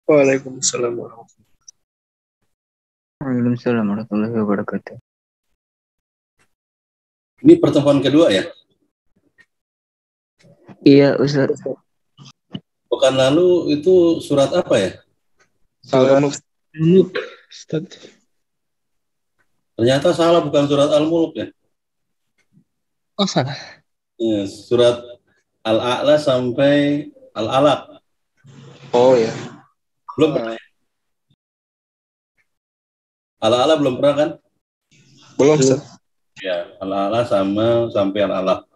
Waalaikumsalam warahmatullahi Waalaikumsalam warahmatullahi wabarakatuh. Ini pertemuan kedua ya? Iya, Ustaz. Pekan lalu itu surat apa ya? Surat Al-Mulk, Ustaz. Ternyata salah, bukan surat Al-Mulk ya? Oh, salah. Ya, surat Al-A'la sampai Al-Alaq. Oh ya. Belum pernah ya? Al-A'la belum pernah kan? Belum, Ustaz. Ya, Al-A'la sampai Al-Alaq.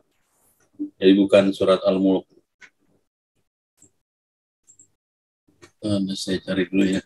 Jadi bukan surat Al-Mulk. Saya cari dulu ya.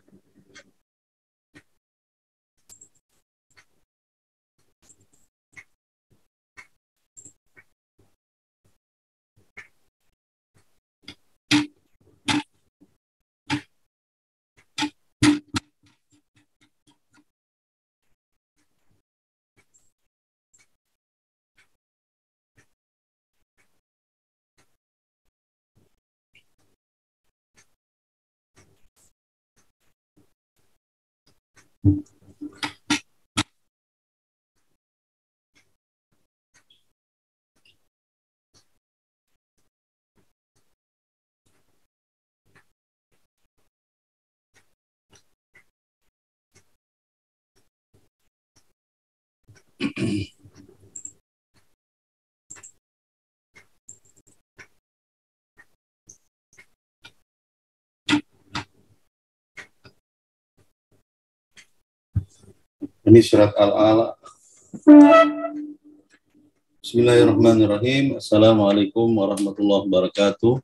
Ini surat Al-Alaq. Bismillahirrahmanirrahim. Assalamualaikum warahmatullahi wabarakatuh.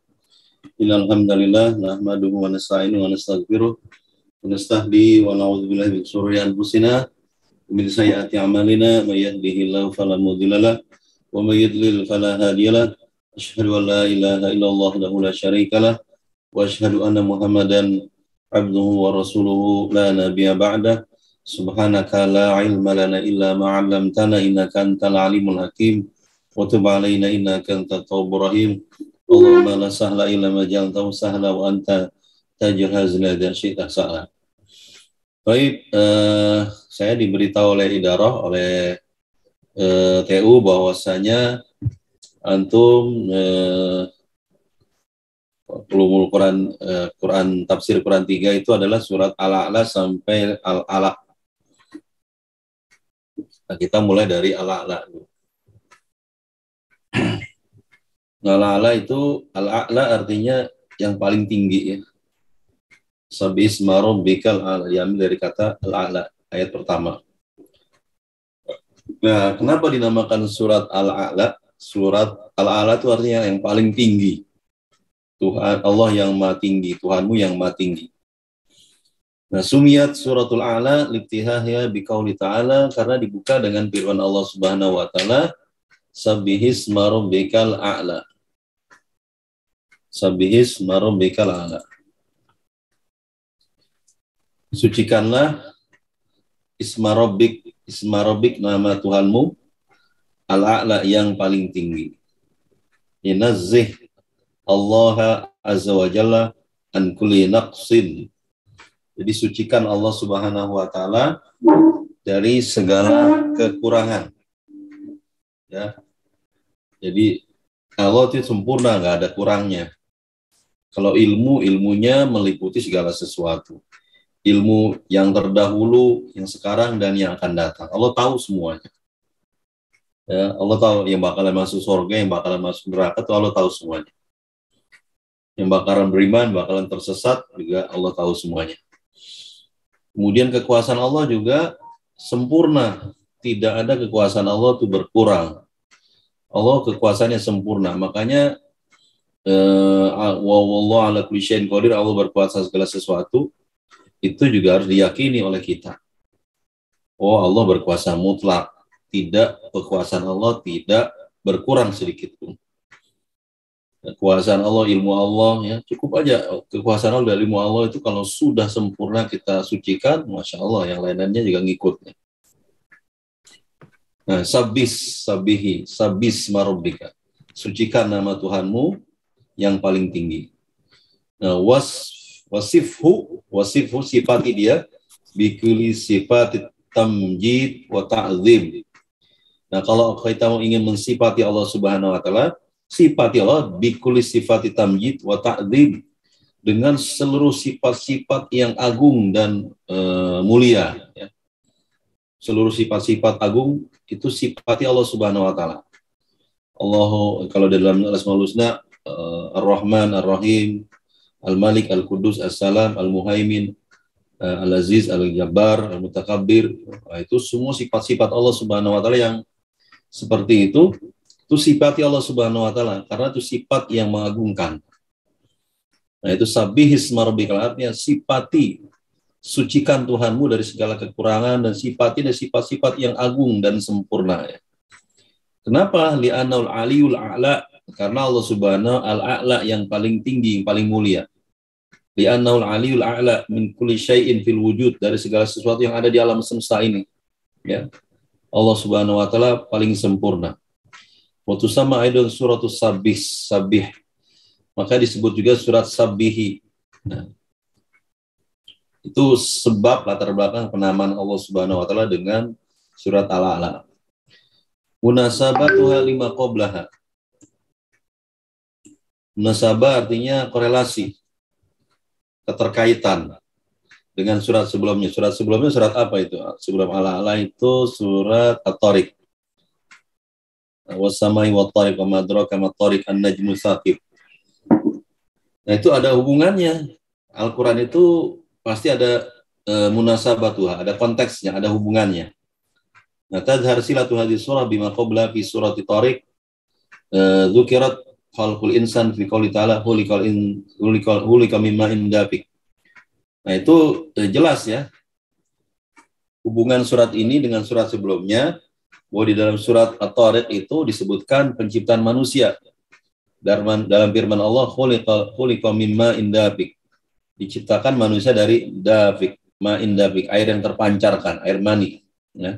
Innal hamdalillah nahmaduhu wa nasta'inuhu wa nastaghfiruh wa nastahdi wa na'udzu billahi min shururi anfusina wa min sayyiati a'malina may yahdihillahu fala mudilla lahu wa may yudlil fala hadiya lahu. Asyhadu an la ilaha illallah wahdahu la syarika lahu wa asyhadu anna Muhammadan abduhu wa rasuluhu la nabiyya ba'dah. Subhanaka la ilma lana illa ma 'allamtana innaka antal alimul hakim wa tub 'alaina innaka antat tawwabur rahim. Allahumma la sahla illa ma ja'altahu sahla wa anta taj'al hazna idza syi'ta sahla. Baik, saya diberitahu oleh idarah, oleh TU bahwasanya antum ulumul Quran, Quran tafsir Quran 3 itu adalah surat Al-A'la sampai Al-Alaq. Nah, kita mulai dari Al-A'la. Al-A'la itu, Al-A'la artinya yang paling tinggi ya. Sabisma rabbikal a'la, diambil dari kata Al-A'la, ayat pertama. Nah, kenapa dinamakan surat Al-A'la? Surat Al-A'la itu artinya yang paling tinggi. Tuhan Allah yang maha tinggi, Tuhanmu yang maha tinggi. Nah, sumiyat suratul A'la liftihahya biqauli ta'ala, karena dibuka dengan firman Allah Subhanahu wa taala, sabbihisma rabbikal a'la. Sabbihisma rabbikal a'la. Sucikanlah isma rabbik nama Tuhanmu al-a'la yang paling tinggi. Inazzih Allah azza wa jalla an kulli naqsin. Jadi sucikan Allah Subhanahu wa taala dari segala kekurangan. Ya. Jadi Allah itu sempurna, nggak ada kurangnya. Kalau ilmunya meliputi segala sesuatu. Ilmu yang terdahulu, yang sekarang, dan yang akan datang. Allah tahu semuanya. Ya, Allah tahu yang bakalan masuk surga, yang bakalan masuk neraka, itu Allah tahu semuanya. Yang bakalan beriman, bakalan tersesat, juga Allah tahu semuanya. Kemudian kekuasaan Allah juga sempurna. Tidak ada kekuasaan Allah itu berkurang. Allah kekuasaannya sempurna. Makanya wallahu ala kulli syai'in qadir, Allah berkuasa segala sesuatu. Itu juga harus diyakini oleh kita. Oh, Allah berkuasa mutlak. Tidak, kekuasaan Allah tidak berkurang sedikit pun. Kekuasaan Allah, ilmu Allah, ya cukup aja kekuasaan Allah dan ilmu Allah itu kalau sudah sempurna kita sucikan, masya Allah, yang lainnya juga ngikut. Nah, sabis marabbika, sucikan nama Tuhanmu yang paling tinggi. Nah, wasifhu sifati dia bikuli sifati tamjid wa ta'zim. Nah, kalau kita ingin mensifati Allah Subhanahu wa taala, sifati Allah bikuli sifati tamjid wa ta'zim, dengan seluruh sifat-sifat yang agung dan mulia, ya. Seluruh sifat-sifat agung itu sifati Allah Subhanahu wa taala. Allah, kalau dalam Asmaul Husna, Ar-Rahman, Ar-Rahim, Al-Malik, Al-Qudus, As-Salam, Al-Muhaimin, Al-Aziz, Al-Jabbar, Al-Mutakabbir. Nah, itu semua sifat-sifat Allah Subhanahu wa taala yang seperti itu sifati Allah Subhanahu wa taala, karena itu sifat yang mengagungkan. Nah, itu sabbihisma rabbikal, artinya sifati, sucikan Tuhanmu dari segala kekurangan, dan sifati dari sifat-sifat yang agung dan sempurna, ya. Kenapa? Li'annaul aliyul a'la, karena Allah Subhanahu al-a'la, yang paling tinggi, yang paling mulia. Li'annaul aliyul a'la min kulli syai'in fil wujud, dari segala sesuatu yang ada di alam semesta ini, ya. Allah Subhanahu wa taala paling sempurna. Wa tusamma aidan suratus sabbih. Maka disebut juga surat Sabbihi. Nah, itu sebab latar belakang penamaan Allah Subhanahu wa taala dengan surat Al-A'la. Munasabatuha lima qablaha. Munasabah artinya korelasi, keterkaitan dengan surat sebelumnya. Surat sebelumnya surat apa itu? Sebelum Al-A'la itu surat At-Tariq. Wassamai wat-tariq wa ma adraka mat-tariq an-najmu tsaqib. Nah, itu ada hubungannya. Al-Qur'an itu pasti ada munasabatuha, ada konteksnya, ada hubungannya. Nah, tadhar silatu hadhihi surah bima qabla fi surati Tariq, dzukirat khalqul insan fi qouli ta'ala hulika mimma indafik. Nah, itu jelas, ya, hubungan surat ini dengan surat sebelumnya, bahwa di dalam surat At-Tariq itu disebutkan penciptaan manusia. Dalam firman Allah, hulika mimma indafik, diciptakan manusia dari dafik, ma indafik, air yang terpancarkan, air mani, ya.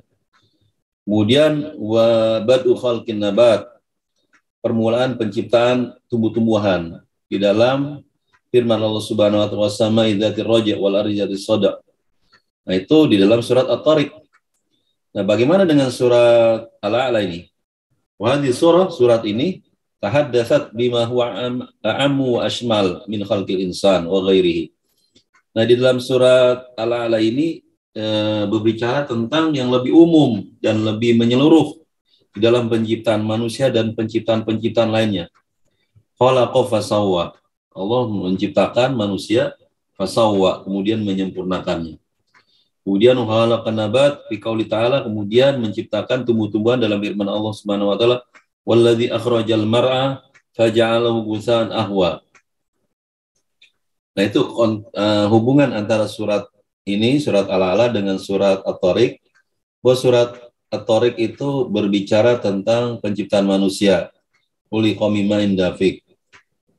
Kemudian wa bad'u khalqin nabat, permulaan penciptaan tumbuh-tumbuhan di dalam firman Allah Subhanahu wa taala, wasama'i dzatir raja' wal ardi dzatis sada. Nah, itu di dalam surat At-Tariq. Nah, bagaimana dengan surat Al-A'la ini? Wa hadhihi surat ini tahaddatsat bima huwa a'ammu wa ashmal min khalqil insan wa ghairihi. Nah, di dalam surat Al-A'la ini berbicara tentang yang lebih umum dan lebih menyeluruh di dalam penciptaan manusia dan penciptaan-penciptaan lainnya. Khalaqa fasawwa. Allah menciptakan manusia, fasawwa, kemudian menyempurnakannya. Kemudian khalaqan nabat fi qouli ta'ala, kemudian menciptakan tumbuh-tumbuhan dalam firman Allah Subhanahu wa taala, walladzi akhrajal mar'a faja'alahu ghusan ahwa. Nah, itu hubungan antara surat ini, surat Al-A'la, dengan surat At-Tariq. Bahwa surat At-Tariq itu berbicara tentang penciptaan manusia, khuliqa mimma indafik.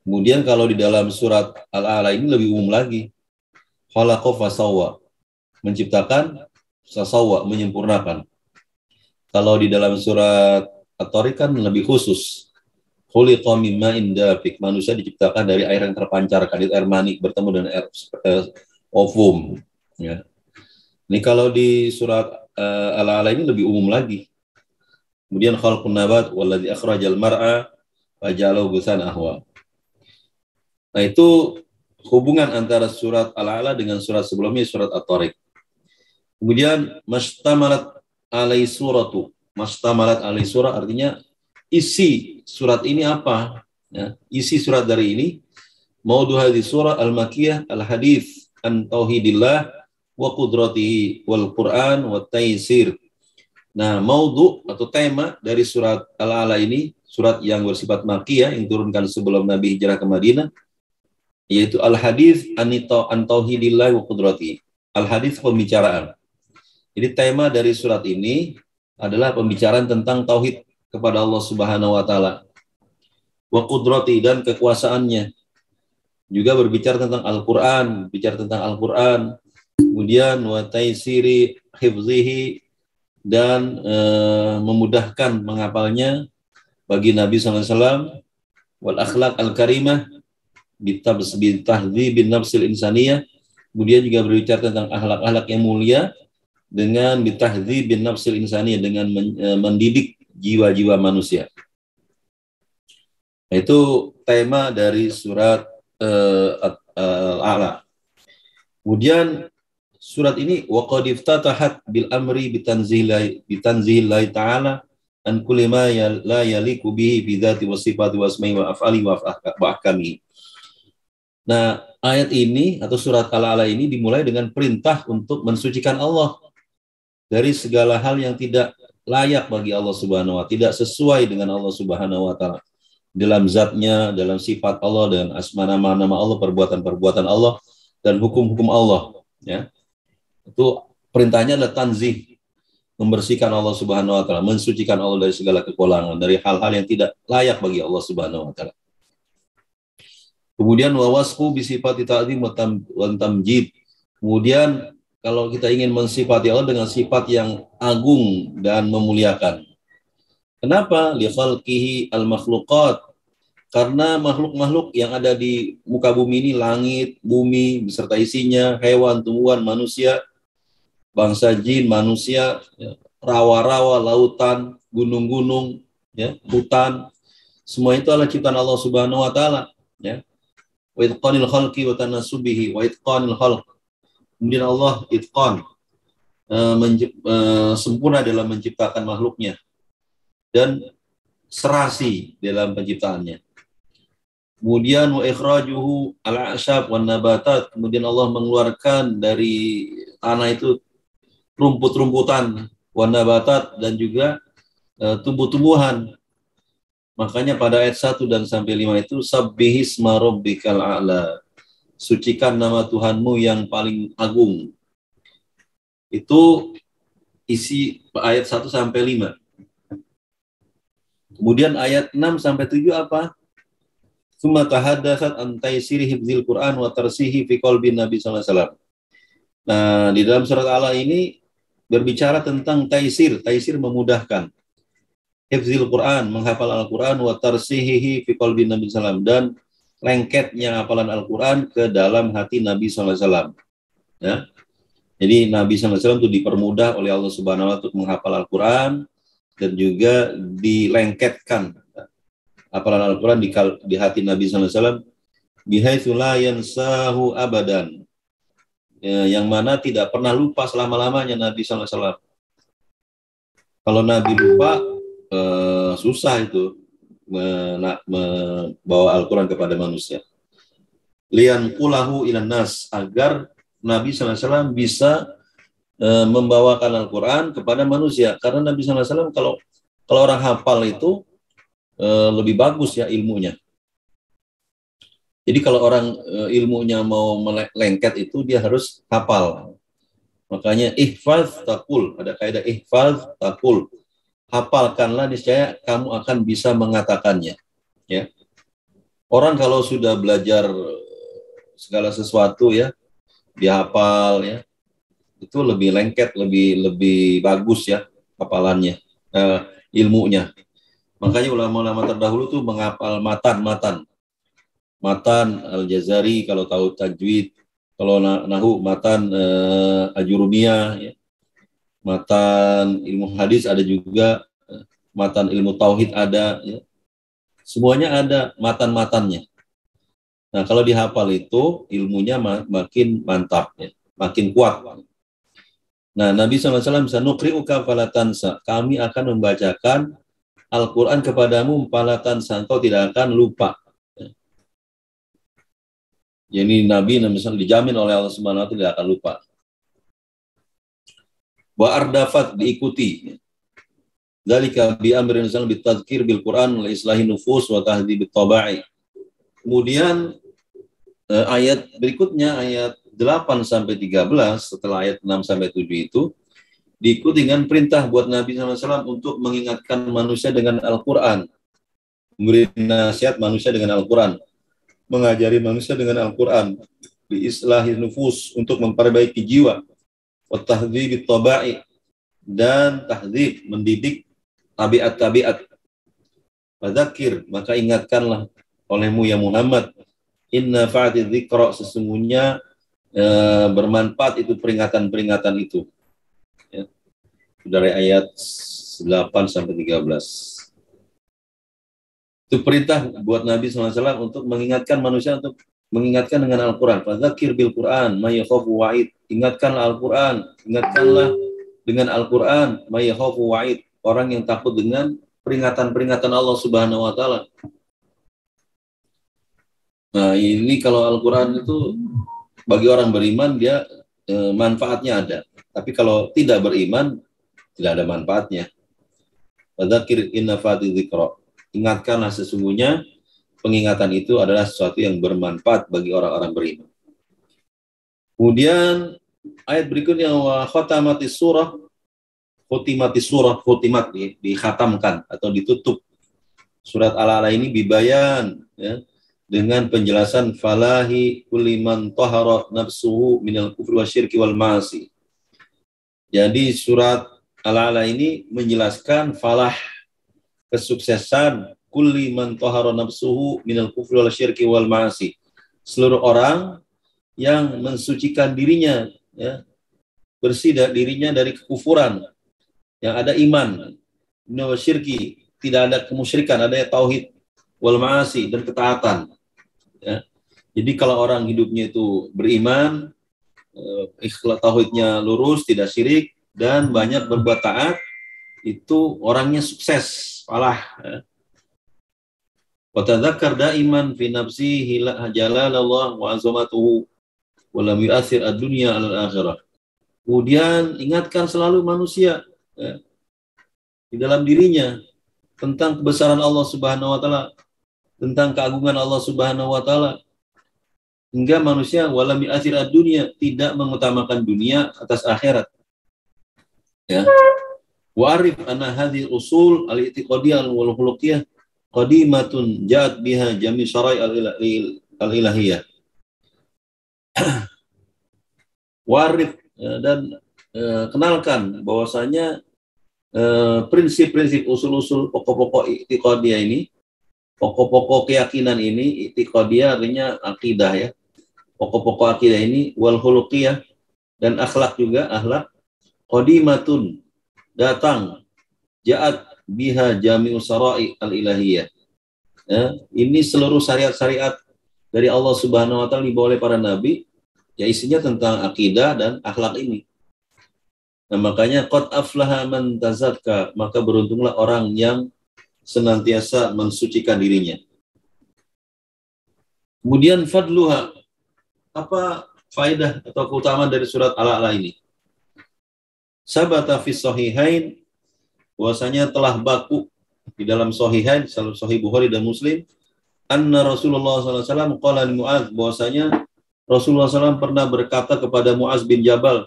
Kemudian kalau di dalam surat Al-A'la ini lebih umum lagi, khalaqa fasawwa, menciptakan, fasawwa, menyempurnakan. Kalau di dalam surat At-Tariq kan lebih khusus, khuliqa mimma indafik, manusia diciptakan dari air yang terpancarkan, itu air mani bertemu dengan air ovum, ya. Ini kalau di surat Al-A'la ini lebih umum lagi. Kemudian khalqun nabat walladzi akhrajal mar'a faja'alahu ghusan ahwa. Nah, itu hubungan antara surat Al-A'la dengan surat sebelumnya, surat At-Tariq. Kemudian mashtamalat alai suratu. Mashtamalat alai surah artinya isi surat ini apa? Ya, isi surat dari ini, maudhu hadhihi surah al-makkiyah al-hadits an tauhidillah wa qudratihi wal Qur'an wa taysir. Nah, maudhu atau tema dari surat Al-A'la ini, surat yang bersifat makkiyah yang diturunkan sebelum Nabi hijrah ke Madinah, yaitu al-hadits an tauhidillah wa qudratihi. Al-hadits, pembicaraan. Jadi tema dari surat ini adalah pembicaraan tentang tauhid kepada Allah Subhanahu wa taala. Wa qudrati, dan kekuasaannya. Juga berbicara tentang Al-Qur'an, bicara tentang Al-Qur'an. Kemudian wa taysiri hifzihi, dan memudahkan menghafalnya bagi Nabi SAW. Wal akhlaq al-karimah, bitahdhibin nafsil insaniyah. Kemudian juga berbicara tentang akhlak-akhlak yang mulia dengan bitahdhibin nafsil insaniyah, dengan mendidik jiwa-jiwa manusia. Itu tema dari surat Al-A'la. Kemudian surat ini waqad iftatahat bil amri bitanzihillahi ta'ala an kulli ma la yaliqu bihi bi dzati wa sifati wa asma'i wa af'ali wa ahkami. Nah, ayat ini atau surat Al-A'la ini dimulai dengan perintah untuk mensucikan Allah dari segala hal yang tidak layak bagi Allah Subhanahu wa taala, tidak sesuai dengan Allah Subhanahu wa taala. Dalam zatnya, dalam sifat Allah, dan asma nama-nama Allah, perbuatan-perbuatan Allah, dan hukum-hukum Allah. Ya. Itu perintahnya adalah tanzih, membersihkan Allah Subhanahu wa taala, mensucikan Allah dari segala kekurangan, dari hal-hal yang tidak layak bagi Allah Subhanahu wa taala. Kemudian wawasfu bisifati ta'zim wa tamjid. Kemudian kalau kita ingin mensifati Allah dengan sifat yang agung dan memuliakan. Kenapa? Li khalqihi al-makhluqat. Karena makhluk-makhluk yang ada di muka bumi ini, langit, bumi beserta isinya, hewan, tumbuhan, manusia, bangsa jin, manusia, ya, rawa-rawa, lautan, gunung-gunung, ya, hutan, semua itu adalah ciptaan Allah Subhanahu wa taala, ya. Wa itqanil khalqi wa tanasubihi wa itqanil khalq. Kemudian Allah itqan, sempurna dalam menciptakan makhluknya dan serasi dalam penciptaannya. Kemudian wa ikhrajuhu al-a'syab wan nabatat, kemudian Allah mengeluarkan dari tanah itu rumput-rumputan, wan nabatat, dan juga tumbuh-tumbuhan. Makanya pada ayat 1 dan sampai 5 itu sabbihisma rabbikal a'la, sucikan nama Tuhanmu yang paling agung. Itu isi ayat 1 sampai 5. Kemudian ayat 6 sampai 7 apa? Tsumma tahaddatsat an taysiri hifdzil Qur'an wa tarsihi fi qalbi Nabi sallallahu alaihi wasallam. Nah, di dalam surat Al ini berbicara tentang taysir memudahkan. Hifdzil Qur'an, menghafal Al-Qur'an, wa tarsihi fi qalbi Nabi sallallahu alaihi wasallam, dan lengketnya hafalan Al-Qur'an ke dalam hati Nabi sallallahu alaihi wasallam. Ya. Jadi Nabi sallallahu alaihi wasallam itu dipermudah oleh Allah Subhanahu wa taala untuk menghafal Al-Qur'an dan juga dilengketkan hafalan Al-Quran di hati Nabi SAW, bihaitsu la yansahu abadan, yang mana tidak pernah lupa selama-lamanya Nabi SAW. Kalau Nabi lupa, susah itu membawa Al-Quran kepada manusia. Lian kulahu ilan nas, agar Nabi SAW bisa membawakan Al-Quran kepada manusia. Karena Nabi SAW kalau orang hafal itu lebih bagus ya ilmunya. Jadi kalau orang ilmunya mau melengket itu dia harus hafal. Makanya ihfaz taqul, ada kaidah ihfaz taqul. Hafalkanlah niscaya kamu akan bisa mengatakannya. Ya. Orang kalau sudah belajar segala sesuatu ya, dia hafal ya, itu lebih lengket, lebih bagus ya hafalannya, ilmunya. Makanya ulama-ulama terdahulu tuh menghafal matan Al-Jazari kalau tahu tajwid, kalau nahu matan Ajurumiyah, ya. Matan ilmu hadis ada juga, matan ilmu tauhid ada, ya. Semuanya ada matan-matannya. Nah kalau dihafal itu ilmunya makin mantap, ya. Makin kuat. Nah Nabi SAW sanuqri'uka falatansa, kami akan membacakan Al-Quran kepadamu palatan sangkau tidak akan lupa. Jadi Nabi misalnya dijamin oleh Allah Subhanahu wa taala tidak akan lupa. Wa ardafat, diikuti. Dzalika bi amrin nazal bi tadzkir bil Quran wa islahi nufus wa tahdhib tabai. Kemudian ayat berikutnya ayat 8 sampai 13 setelah ayat 6 sampai 7 itu diikuti dengan perintah buat Nabi SAW untuk mengingatkan manusia dengan Al-Quran, memberi nasihat manusia dengan Al-Quran, mengajari manusia dengan Al-Quran, biislahi nufus, untuk memperbaiki jiwa, wa tahdhib tabai, dan tahdhib, mendidik tabiat-tabiat. Fadzakir, maka ingatkanlah olehmu ya Muhammad, inna fa'ati dzikra, sesungguhnya bermanfaat itu peringatan-peringatan itu. Ya. Dari ayat 8 sampai 13. Itu perintah buat Nabi SAW untuk mengingatkan manusia, untuk mengingatkan dengan Al-Quran. Fadzakir bil Quran may yakhafu wa'id. Ingatkanlah Al-Quran, ingatkanlah dengan Al-Quran may yakhafu wa'id. Orang yang takut dengan peringatan-peringatan Allah Subhanahu wa taala. Nah, ini kalau Al-Quran itu bagi orang beriman dia manfaatnya ada. Tapi kalau tidak beriman tidak ada manfaatnya. Fadzakir inna fa'ati dzikra. Ingatkanlah, sesungguhnya pengingatan itu adalah sesuatu yang bermanfaat bagi orang-orang beriman. Kemudian ayat berikutnya wa khotamatis surah, khotimat dikhatamkan atau ditutup. Surat Al-A'la ini bibayan, ya, dengan penjelasan falahi kulli man tahara nafsuhu minal kufri wasyirki wal ma'asi. Jadi surat Al-A'la ini menjelaskan falah, kesuksesan kulli man tahara nafsuhu minal kufri wal syirki wal ma'asi. Seluruh orang yang mensucikan dirinya, ya, bersih dirinya dari kekufuran, yang ada iman, minal syirki, tidak ada kemusyrikan, ada tauhid, wal ma'asi, dan ketaatan. Ya. Jadi kalau orang hidupnya itu beriman, ikhlas tauhidnya lurus, tidak syirik, dan banyak berbuat taat, itu orangnya sukses. Falah. Wa tadzakkar daiman fi nafsihi jalalallah wa azamatuhu wa lam yu'athir ad-dunya 'ala al-akhirah. Kemudian ingatkan selalu manusia, ya, di dalam dirinya tentang kebesaran Allah Subhanahu wa taala, tentang keagungan Allah Subhanahu wa taala, hingga manusia wa lam yu'athir ad-dunya, tidak mengutamakan dunia atas akhirat. Ya. Wa'arif anna hadhihi usul al-i'tiqadiyah wal khuluqiyah qadimatun ja'at biha jami' syara'i al-ilahiyah. Wa'arif, dan kenalkan bahwasanya prinsip-prinsip, usul-usul, pokok-pokok i'tiqadiyah ini, pokok-pokok keyakinan ini, i'tiqadiyah artinya akidah, ya. Pokok-pokok akidah ini wal khuluqiyah, dan akhlak juga, akhlak qadimatun, datang, ja'at biha jami'u syara'i al-ilahiyah. Ya, ini seluruh syariat-syariat dari Allah Subhanahu wa taala dibawa oleh para nabi, ya, isinya tentang akidah dan akhlak ini. Nah, makanya qad aflaha man tazakka, maka beruntunglah orang yang senantiasa mensucikan dirinya. Kemudian fadluha, apa faedah atau keutamaan dari surat Al-A'la ini? Sabata fi sahihain, bahwasanya telah baku di dalam sahihain, Sahih Bukhari dan Muslim, anna Rasulullah SAW qala li Mu'adz, bahwasanya Rasulullah SAW pernah berkata kepada Mu'adz bin Jabal,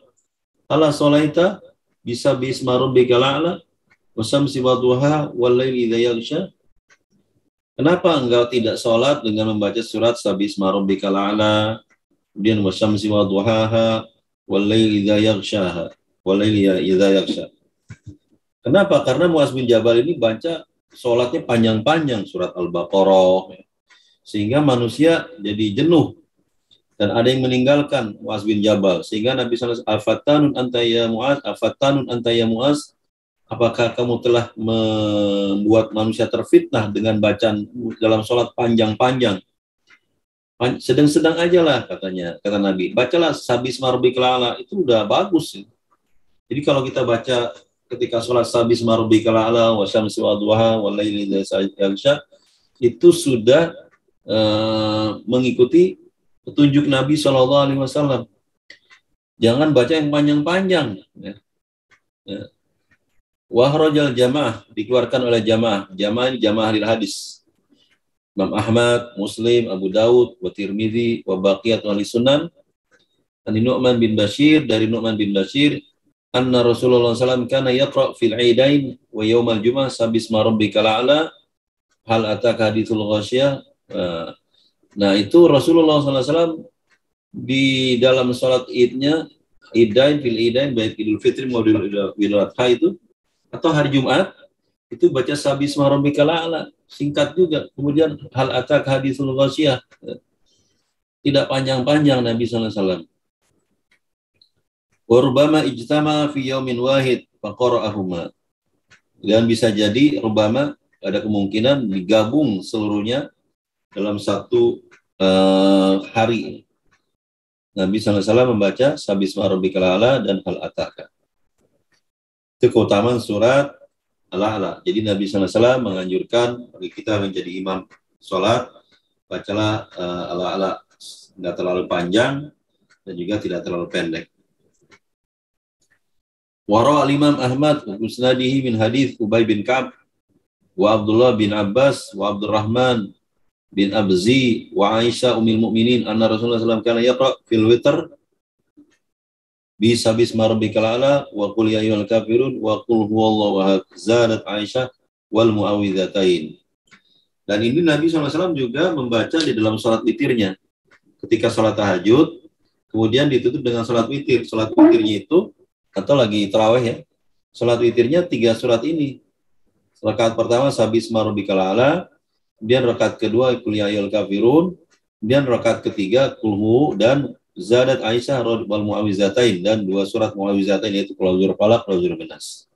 ala sholaita bisa bisma rabbikal a'la wa syamsi wa duhaha wal laili idza yaghsha. Kenapa engkau tidak sholat dengan membaca surat sabisma rabbikal a'la, kemudian wa syamsi wa duhaha wal laili idza yaghshaha wal laili idza yaghsha. Kenapa? Karena Mu'adz bin Jabal ini baca sholatnya panjang-panjang, surat Al-Baqarah, sehingga manusia jadi jenuh. Dan ada yang meninggalkan Mu'adz bin Jabal. Sehingga Nabi SAW, Al-Fattanun anta ya Mu'adz, Al-Fattanun anta ya Mu'adz, apakah kamu telah membuat manusia terfitnah dengan bacaan dalam sholat panjang-panjang? Sedang-sedang aja lah, katanya, kata Nabi. Bacalah sabis marbikal a'la, itu udah bagus. Jadi kalau kita baca ketika sholat sabis marbikal a'la, wa syamsi wa duhaha, wa laili idza yaghsha, itu sudah mengikuti petunjuk Nabi SAW. Jangan baca yang panjang-panjang. Ya. Ya. Wahrajal jamaah, dikeluarkan oleh jamaah. Jamaah ini jamaah ahli hadis. Imam Ahmad, Muslim, Abu Dawud, wa Tirmidzi, wa baqiyat ahli sunan. Dari Nu'man bin Bashir, anna Rasulullah SAW kana yaqra' fil 'idain wa yaumal jum'ah sabisma rabbikal a'la hal ataka hadithul ghasyiyah. Nah, itu Rasulullah SAW di dalam sholat idnya, idain, fil idain, baik Idul Fitri maupun Idul Adha itu, atau hari Jumat, itu baca sabisma rabbikal a'la, singkat juga. Kemudian hal atak hadithul ghasyiyah. tidak panjang-panjang Nabi sallallahu alaihi wasallam. Wa rubbama ijtama fi yaumin wahid faqara'ahuma. Dan bisa jadi rubbama ada kemungkinan digabung seluruhnya dalam satu hari. Nabi sallallahu alaihi wasallam membaca Sabisma rabbikal a'la dan Hal ataka. Itu keutamaan surat Al-A'la. Jadi Nabi sallallahu alaihi wasallam menganjurkan bagi kita menjadi imam salat, bacalah Al-A'la, tidak terlalu panjang dan juga tidak terlalu pendek. Wara al-Imam Ahmad musnadihi min hadis Ubay bin Ka'ab wa Abdullah bin Abbas wa Abdurrahman bin Abzi wa Aisyah ummul mukminin anna Rasulullah sallallahu alaihi wasallam kana yaqra fil witr bi sabisma rabbikal a'la wa qul ya ayyuhal kafirun wa qul huwallahu ahad zadat Aisyah wal muawwidzatain. Dan ini Nabi SAW juga membaca di dalam salat witirnya ketika salat tahajud, kemudian ditutup dengan salat witir. Salat witirnya itu atau lagi tarawih ya, salat witirnya 3 surat ini. Rakaat pertama Sabisma rabbikal a'la, kemudian rakaat kedua Qul ya ayyuhal kafirun, kemudian rakaat ketiga Qul hu dan zadat Aisyah wal muawwidzatain, dan 2 surat muawwidzatain yaitu Qul a'udzu birabbil falaq, Qul a'udzu birabbin nas.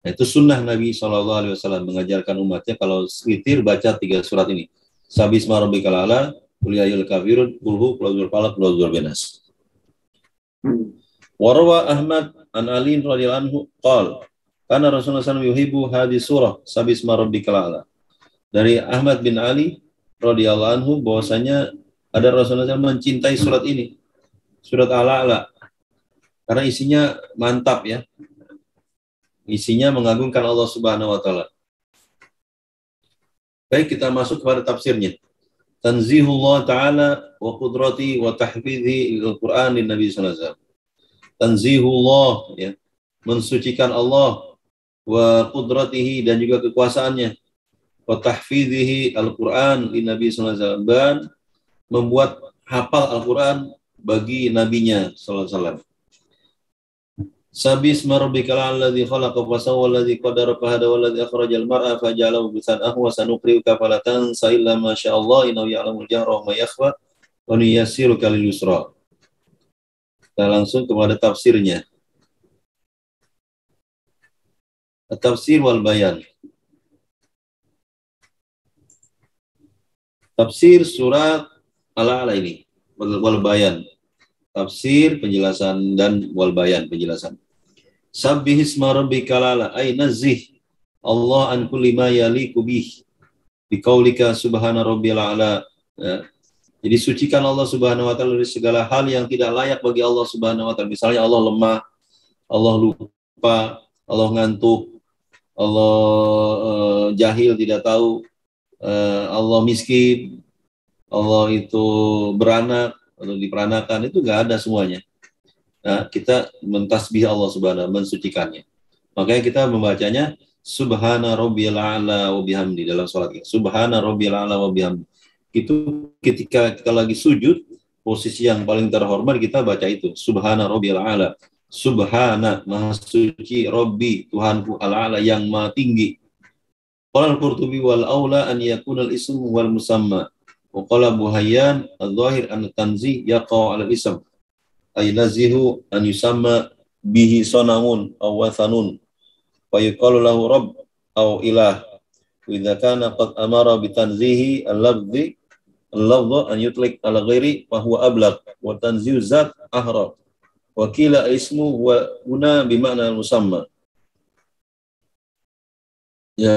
Nah, itu sunnah Nabi SAW mengajarkan umatnya kalau witir baca 3 surat ini. Sabisma rabbikal a'la, Qul ya ayyuhal kafirun, Qul hu, Qul a'udzu birabbil falaq, Qul a'udzu birabbin nas. Warwa Ahmad an Ali radhiyallahu anhu qala kana Rasulullah SAW yuhibbu hadhihi surah Sabisma rabbikal a'la. Dari Ahmad bin Ali radhiyallahu anhu bahwasanya ada Rasulullah SAW mencintai surat ini, surat Al-A'la, karena isinya mantap ya. Isinya mengagungkan Allah Subhanahu wa taala. Baik, kita masuk kepada tafsirnya. Tanzihullah taala wa qudrati wa tahfidhi al-Qur'an lin Nabi sallallahu alaihi wasallam. Tanzihullah ya, mensucikan Allah, wa qudratihi dan juga kekuasaannya, wa tahfidhihi al-Qur'an lin Nabi sallallahu alaihi wasallam, dan membuat hafal Al-Qur'an bagi nabinya sallallahu alaihi wasallam. Sabisma rabbikal a'la alladzi khalaqa fa sawwa alladzi qaddara fa hada walladzi akhrajal mar'a fa ja'alahu bisan'ahu wa sanuqri'uka fala tansa illa ma syaa Allah innahu ya'lamul jahra wa ma yakhfa wa nuyassiruka lil yusra. Kita langsung kepada tafsirnya. Tafsir wal bayan. Tafsir surat Al-A'la ini wal bayan. Tafsir, penjelasan, dan wal bayan, penjelasan. Sabbihisma rabbikal a'la, ay nazih Allah an kulli ma yaliqu bih biqaulika subhana rabbiyal a'la. Ya. Jadi sucikan Allah Subhanahu wa taala dari segala hal yang tidak layak bagi Allah Subhanahu wa taala. Misalnya Allah lemah, Allah lupa, Allah ngantuk, Allah jahil tidak tahu, Allah miskin, Allah itu beranak atau diperanakan, itu nggak ada semuanya. Nah, kita mentasbih Allah Subhanahu, mensucikannya. Makanya kita membacanya Subhana rabbiyal a'la wa bihamdi dalam salat kita. Subhana rabbiyal a'la wa bihamdi. Itu ketika kita lagi sujud, posisi yang paling terhormat kita baca itu. Subhana rabbiyal a'la. Subhana, maha suci, Rabbi, Tuhanku, al-a'la, yang maha tinggi. Qala al-Qurtubi wal aula an yakuna al-ismu wal musamma. Wa qala Buhayyan al-zahir an tanzih yaqa 'ala al-ism. Ay nazihu an yusamma bihi sanamun aw wathanun. Wa yuqalu lahu rabb aw ilah. Wa idza kana qad amara bi tanzihi al-lafzi an yutlik ala ghairi fa huwa ablagh wa tanzihu zat ahra. Wa qila ismu wa huna bi ma'na al-musamma. Ya,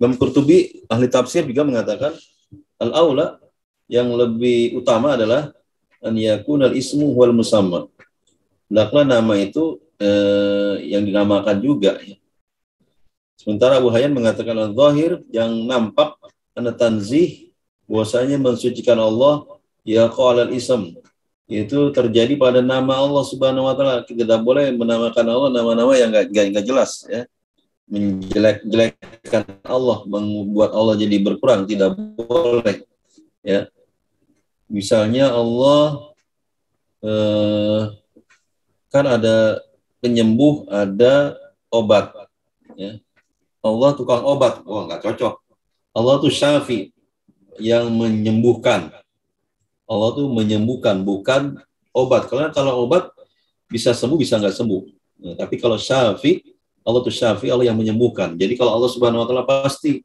Imam Qurtubi ahli tafsir juga mengatakan al-aula, yang lebih utama adalah an yakunal ismu wal musamma. Hendaklah nama itu yang dinamakan juga ya. Sementara Abu Hayyan mengatakan al-zahir, yang nampak ana tanzih, bahwasanya mensucikan Allah ya qalal ism, itu terjadi pada nama Allah Subhanahu wa taala. Kita tidak boleh menamakan Allah nama-nama yang enggak jelas ya. Menjelek-jelekkan Allah, membuat Allah jadi berkurang, tidak boleh ya. Misalnya Allah kan ada penyembuh, ada obat ya. Allah tukang obat, wah nggak cocok. Allah tuh syafi, yang menyembuhkan. Allah tuh menyembuhkan, bukan obat. Karena kalau obat bisa sembuh, bisa nggak sembuh. Nah, tapi kalau syafi, Allah tuh syafi, Allah yang menyembuhkan. Jadi kalau Allah Subhanahu Wa Taala pasti,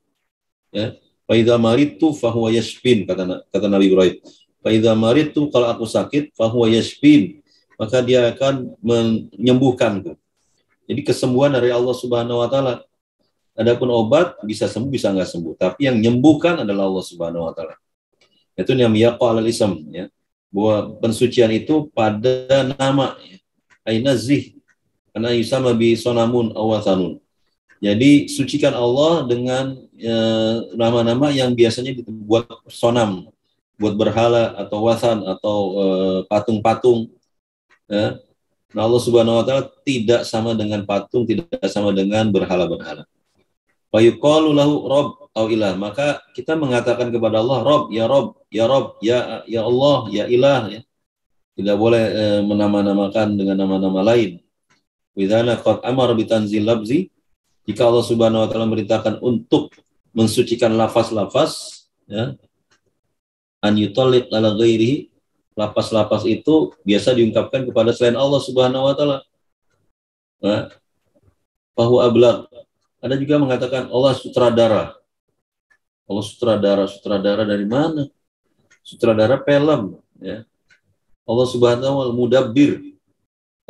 ya, fa idza maritu fahuwa yashfin, kata Nabi Ibrahim. Fa idza maritu, kalau aku sakit, fahuwa yashfin, maka dia akan menyembuhkanku. Jadi kesembuhan dari Allah Subhanahu Wa Taala. Adapun obat bisa sembuh, bisa nggak sembuh. Tapi yang menyembuhkan adalah Allah Subhanahu Wa Taala. Itu yang yaqa alal ism, ya. Bahwa pensucian itu pada nama, ya. Aina zih, karena yusama bi sonamun awasanun. Jadi sucikan Allah dengan nama-nama yang biasanya dibuat sonam, buat berhala atau wasan atau patung-patung. Ya. Nah, Allah Subhanahu Wa Taala tidak sama dengan patung, tidak sama dengan berhala-berhala. Wa yuqalu lahu Rabb au ilah, maka kita mengatakan kepada Allah Rabb, ya Rabb, ya Rabb, ya Allah, ya Ilah, ya. Tidak boleh menama-namakan dengan nama-nama lain. Widana qad amara bi tanzil labzi, jika Allah Subhanahu Wa Taala merintahkan untuk mensucikan lafaz-lafaz, ya, an yutalliq ala ghairihi, lafaz-lafaz itu biasa diungkapkan kepada selain Allah Subhanahu Wa Taala. Nah, bahwa ablaq. Ada juga mengatakan Allah sutradara. Allah sutradara dari mana? Sutradara film, ya. Allah Subhanahu Wa Taala mudabbir.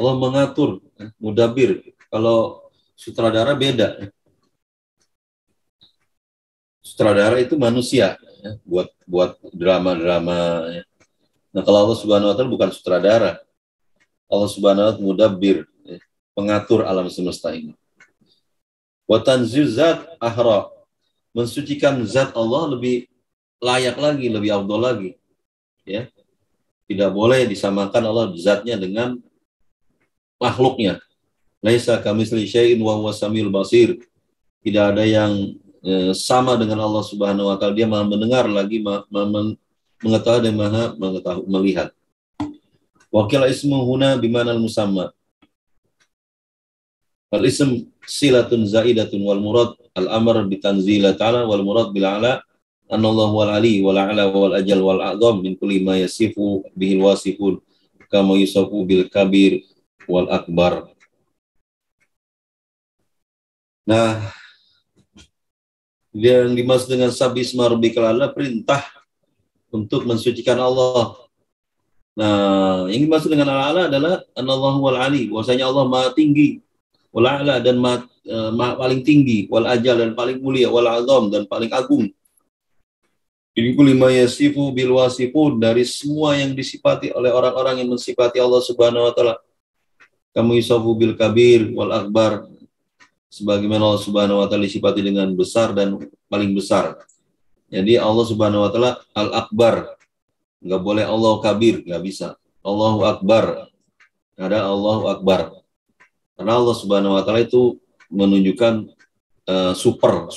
Allah mengatur, ya. Mudabbir. Kalau sutradara beda. Sutradara itu manusia, ya. Buat drama-drama, ya. Nah, kalau Allah Subhanahu Wa Taala bukan sutradara. Allah Subhanahu Wa Taala mudabbir, ya. Pengatur alam semesta ini. Wa tanzil zat ahra, mensucikan zat Allah lebih layak lagi, lebih afdal lagi, ya. Tidak boleh disamakan Allah zatnya dengan makhluknya. Laisa kamitsli syai'in wa huwas samiul basir. Tidak ada yang sama dengan Allah Subhanahu Wa Taala. Dia Maha mendengar lagi mengetahui dan Maha melihat. Wakil ismu huna bimanal musamma. Al-ism silatun zaidatun wal murad al-amr bitanzila ta'ala wal murad bil ala anallahu wal ali wal a'la wal ajal wal a'zam min kulli ma yasifu bihil wasifun kama yusafu bil kabir wal akbar. Nah, yang dimaksud dengan sabisma rabbikal a'la, perintah untuk mensucikan Allah. Nah, yang dimaksud dengan al-a'la adalah anallahu wal ali, bahwasanya Allah Maha tinggi, wal a'la dan paling tinggi, wal ajal dan paling mulia, wal azam dan paling agung. Ini kulli ma yasifu bil wasifun, dari semua yang disifati oleh orang-orang yang mensifati Allah Subhanahu Wa Taala. Kamu yusafu bil kabir wal akbar, sebagaimana Allah Subhanahu Wa Taala disifati dengan besar dan paling besar. Jadi Allah Subhanahu Wa Taala al akbar, nggak boleh Allah kabir, nggak bisa. Allahu akbar, ada Allahu akbar. Karena Allah Subhanahu Wa Taala itu menunjukkan super.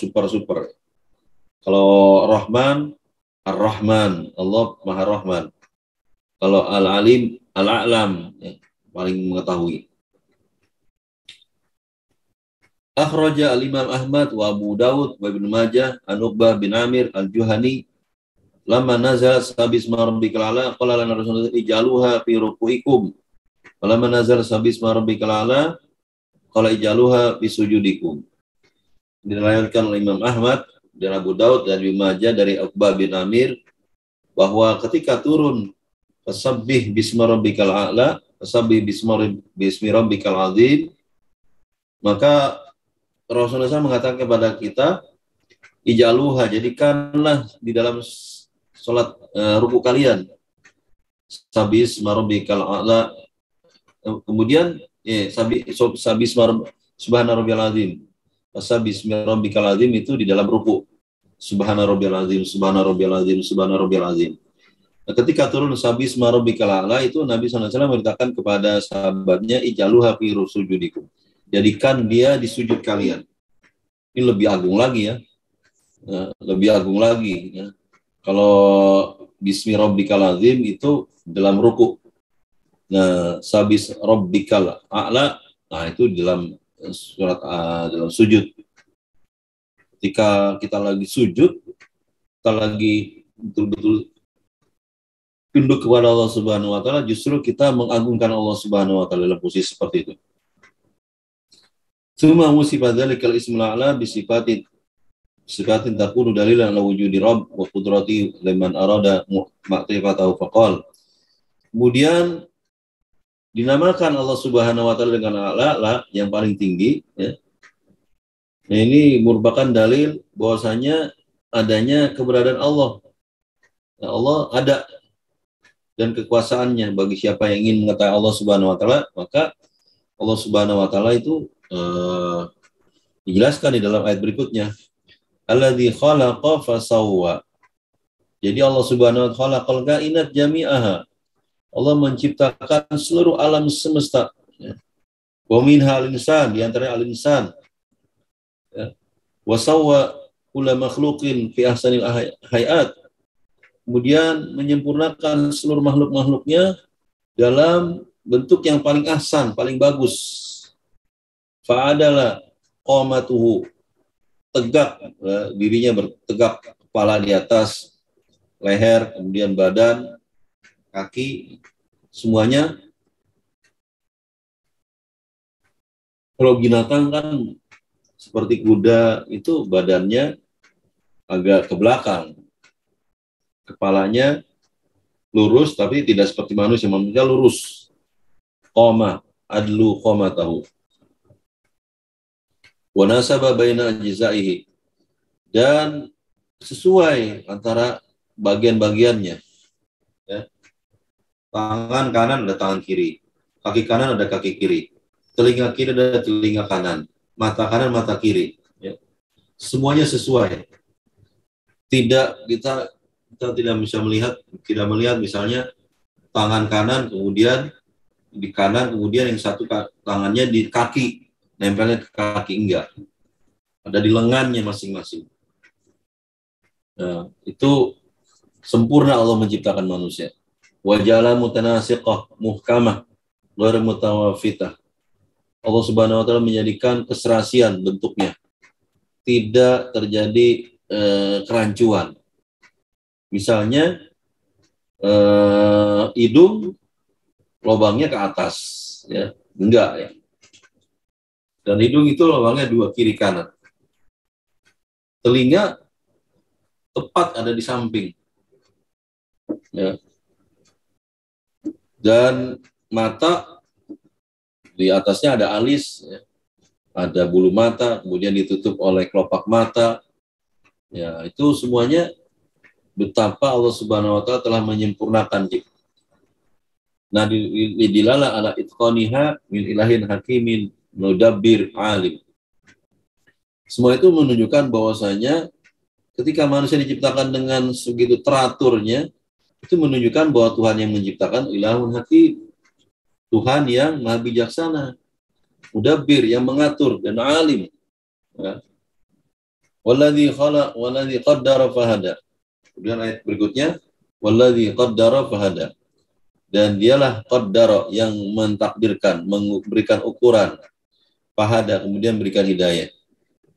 Kalau Rahman, Ar-Rahman, Allah Maha Rahman. Kalau Al-Alim, Al-A'lam, ya, paling mengetahui. Akhraja al-Imam Ahmad wa Abu Dawud wa Ibn Majah an Uqbah bin Amir al-Juhani lamma nazala sabisma rabbikal a'la qala lana Rasulullah ijaluha fi ruku'ikum. Lamma nazala sabisma rabbikal a'la qala ijaluha fi sujudikum. Diriwayatkan oleh Imam Ahmad dan Abu Daud dan Ibnu Majah dari Uqbah bin Amir bahwa ketika turun fasabbih bismi rabbikal a'la, fasabbih bismi rabbikal azim, maka Rasulullah SAW mengatakan kepada kita, ijaluha, jadikanlah di dalam sholat ruku kalian sabis rabbikal a'la, kemudian sabis subhana rabbiyal azim, sabis rabbikal azim itu di dalam ruku, subhana rabbiyal azim, subhana rabbiyal azim, subhana rabbiyal azim. Nah, ketika turun sabis rabbikal a'la itu Nabi SAW memerintahkan kepada sahabatnya, ijaluha fi sujudikum, jadikan dia di sujud kalian. Ini lebih agung lagi, ya. Lebih agung lagi, ya. Kalau bismi rabbikal azim itu dalam ruku. Nah, sabis rabbikal a'la, nah itu dalam surat dalam sujud. Ketika kita lagi sujud, kita lagi betul-betul tunduk kepada Allah Subhanahu wa taala, justru kita mengagungkan Allah Subhanahu wa taala dalam posisi seperti itu. Tsumma musifa dzalikal ismul a'la bi sifatin takunu dalilan ala wujudi rabb wa qudrati liman arada ma'rifatahu faqal. Kemudian dinamakan Allah Subhanahu wa taala dengan a'la yang paling tinggi, ya. Nah, ini merupakan dalil bahwasanya adanya keberadaan Allah. Nah, Allah ada dan kekuasaannya bagi siapa yang ingin mengetahui Allah Subhanahu wa taala, maka Allah Subhanahu wa taala itu dijelaskan di dalam ayat berikutnya. Alladzi khalaqa fasawwa. Jadi Allah Subhanahu wa taala khalaqal kainat jami'aha. Allah menciptakan seluruh alam semesta. Wa minha al-insan, di antaranya al-insan. Wa sawwa kulla makhluqin fi ahsanil hayat. Kemudian menyempurnakan seluruh makhluk-makhluknya dalam bentuk yang paling ahsan, paling bagus. Fa'adala qamatuhu, tegak, dirinya bertegak, kepala di atas, leher, kemudian badan, kaki, semuanya. Kalau binatang kan seperti kuda itu badannya agak ke belakang, kepalanya lurus, tapi tidak seperti manusia lurus. Qama, adlu qamatahu. Wa nasaba baina ajzaihi, dan sesuai antara bagian-bagiannya. Ya. Tangan kanan ada tangan kiri, kaki kanan ada kaki kiri, telinga kiri ada telinga kanan, mata kanan mata kiri. Ya. Semuanya sesuai. Tidak kita tidak bisa tidak melihat misalnya tangan kanan kemudian di kanan, kemudian yang satu tangannya di kaki, nempelnya ke kaki, enggak. Ada di lengannya masing-masing. Nah, itu sempurna Allah menciptakan manusia. Wa ja'ala mutanasiqah muhkamah ghairu mutawafitah. Allah Subhanahu wa taala menjadikan keserasian bentuknya. Tidak terjadi kerancuan. Misalnya hidung lubangnya ke atas, ya, enggak, ya. Dan hidung itu lubangnya dua, kiri kanan. Telinga tepat ada di samping, ya. Dan mata di atasnya ada alis, ya. Ada bulu mata, kemudian ditutup oleh kelopak mata. Ya, itu semuanya betapa Allah Subhanahu wa taala telah menyempurnakan. Nah, dilala ala itqaniha min ilahin hakimin mudabbir alim. Semua itu menunjukkan bahwasanya ketika manusia diciptakan dengan segitu teraturnya, itu menunjukkan bahwa Tuhan yang menciptakan ilahun hakim, Tuhan yang maha bijaksana, mudabbir yang mengatur, dan alim. Ya. Walladzi khalaq walladzi qaddara fahada. Kemudian ayat berikutnya, walladzi qaddara fahada. Dan dialah qaddara yang mentakdirkan, memberikan ukuran, fahada, kemudian berikan hidayah.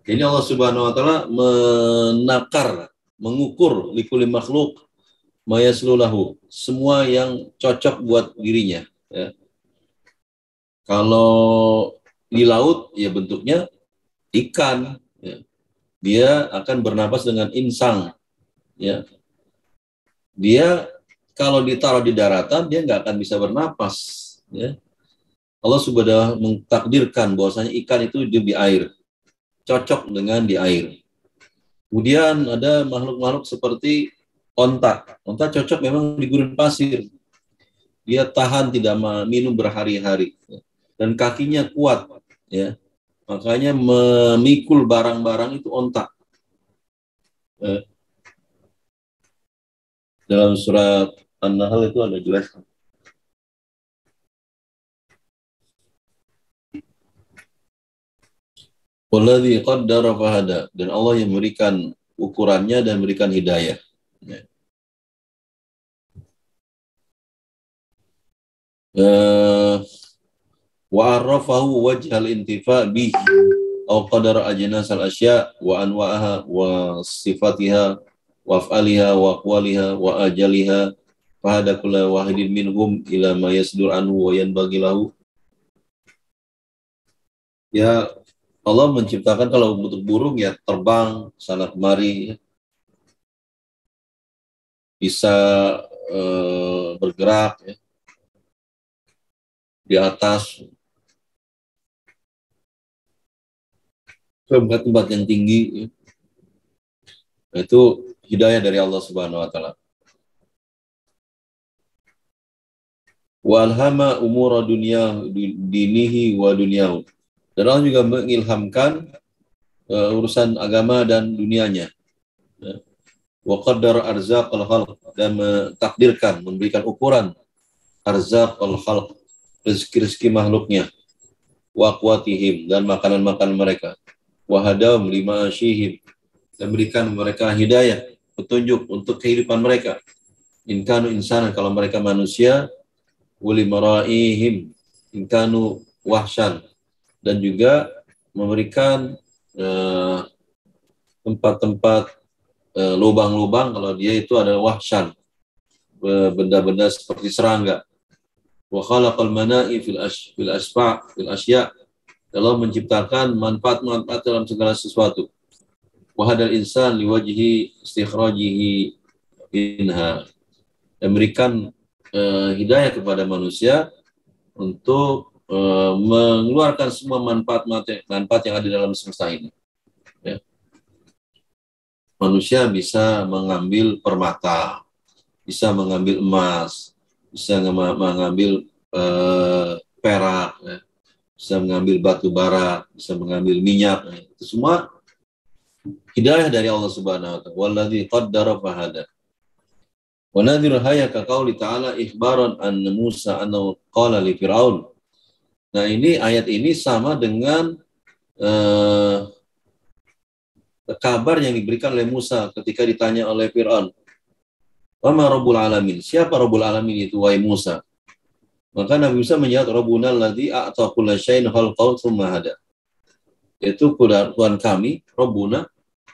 Jadi Allah Subhanahu wa taala menakar, mengukur likulli makhluk mayaslulahu, semua yang cocok buat dirinya, ya. Kalau di laut ya bentuknya ikan, ya. Dia akan bernapas dengan insang, ya. Dia kalau ditaruh di daratan dia nggak akan bisa bernapas, ya. Allah sudah mentakdirkan bahwasanya ikan itu hidup di air, cocok dengan di air. Kemudian ada makhluk-makhluk seperti onta. Onta cocok memang di gurun pasir. Dia tahan tidak minum berhari-hari, ya. Dan kakinya kuat, ya. Makanya memikul barang-barang itu onta. Dalam surat An-Nahl itu ada jelas. Walladzi qaddara fahada, dan Allah yang memberikan ukurannya dan memberikan hidayah. Wa arrafahu wajhal intifa bihi aw qadara ajnas al asya wa anwa'aha wa sifatiha wa af'aliha wa aqwaliha wa ajaliha fahada kulla wahidin minhum ila ma yasdur anhu wa yanbaghi lahu. Ya, Allah menciptakan kalau bentuk burung ya terbang sana kemari, bisa bergerak ya, di atas tempat-tempat yang tinggi ya. Itu hidayah dari Allah Subhanahu wa taala. Wa alhama umura dunya dinihi wa dunyahu. Dan Allah juga mengilhamkan urusan agama dan dunianya. Ya. Wa qaddara arzaqal khalq, dan mentakdirkan, memberikan ukuran arzaqal khalq, rezeki-rezeki makhluknya, wa aqwatihim, dan makanan-makanan mereka, wa hadam lima asyihim, dan berikan mereka hidayah, petunjuk untuk kehidupan mereka. Inkanu insana, kalau mereka manusia, wali maraihim inkanu wahsyan, dan juga memberikan tempat-tempat lubang-lubang kalau dia itu adalah wahsyan, benda-benda seperti serangga. Wa khalaqal mana'i fil asya', Allah menciptakan manfaat-manfaat dalam segala sesuatu. Wa hadal insan liwajhi istikhrajihi minha, dan berikan hidayah kepada manusia untuk mengeluarkan semua manfaat yang ada dalam semesta ini. Ya. Manusia bisa mengambil permata, bisa mengambil emas, bisa mengambil perak, ya. Bisa mengambil batu bara, bisa mengambil minyak. Ya. Itu semua hidayah dari Allah Subhanahu wa taala. Walladzi qaddara fahada. Wa nadhiru hayaka qauli ta'ala ikhbaran an Musa annahu qala li Fir'aun. Nah, ini ayat ini sama dengan kabar yang diberikan oleh Musa ketika ditanya oleh Fir'aun. Wa ma rabbul alamin? Siapa Rabbul alamin itu, wahai Musa? Maka Nabi Musa menjawab, Rabbuna alladzi a'ta kulla syai'in khalqahu tsumma hada. Yaitu Tuhan kami, Rabbuna,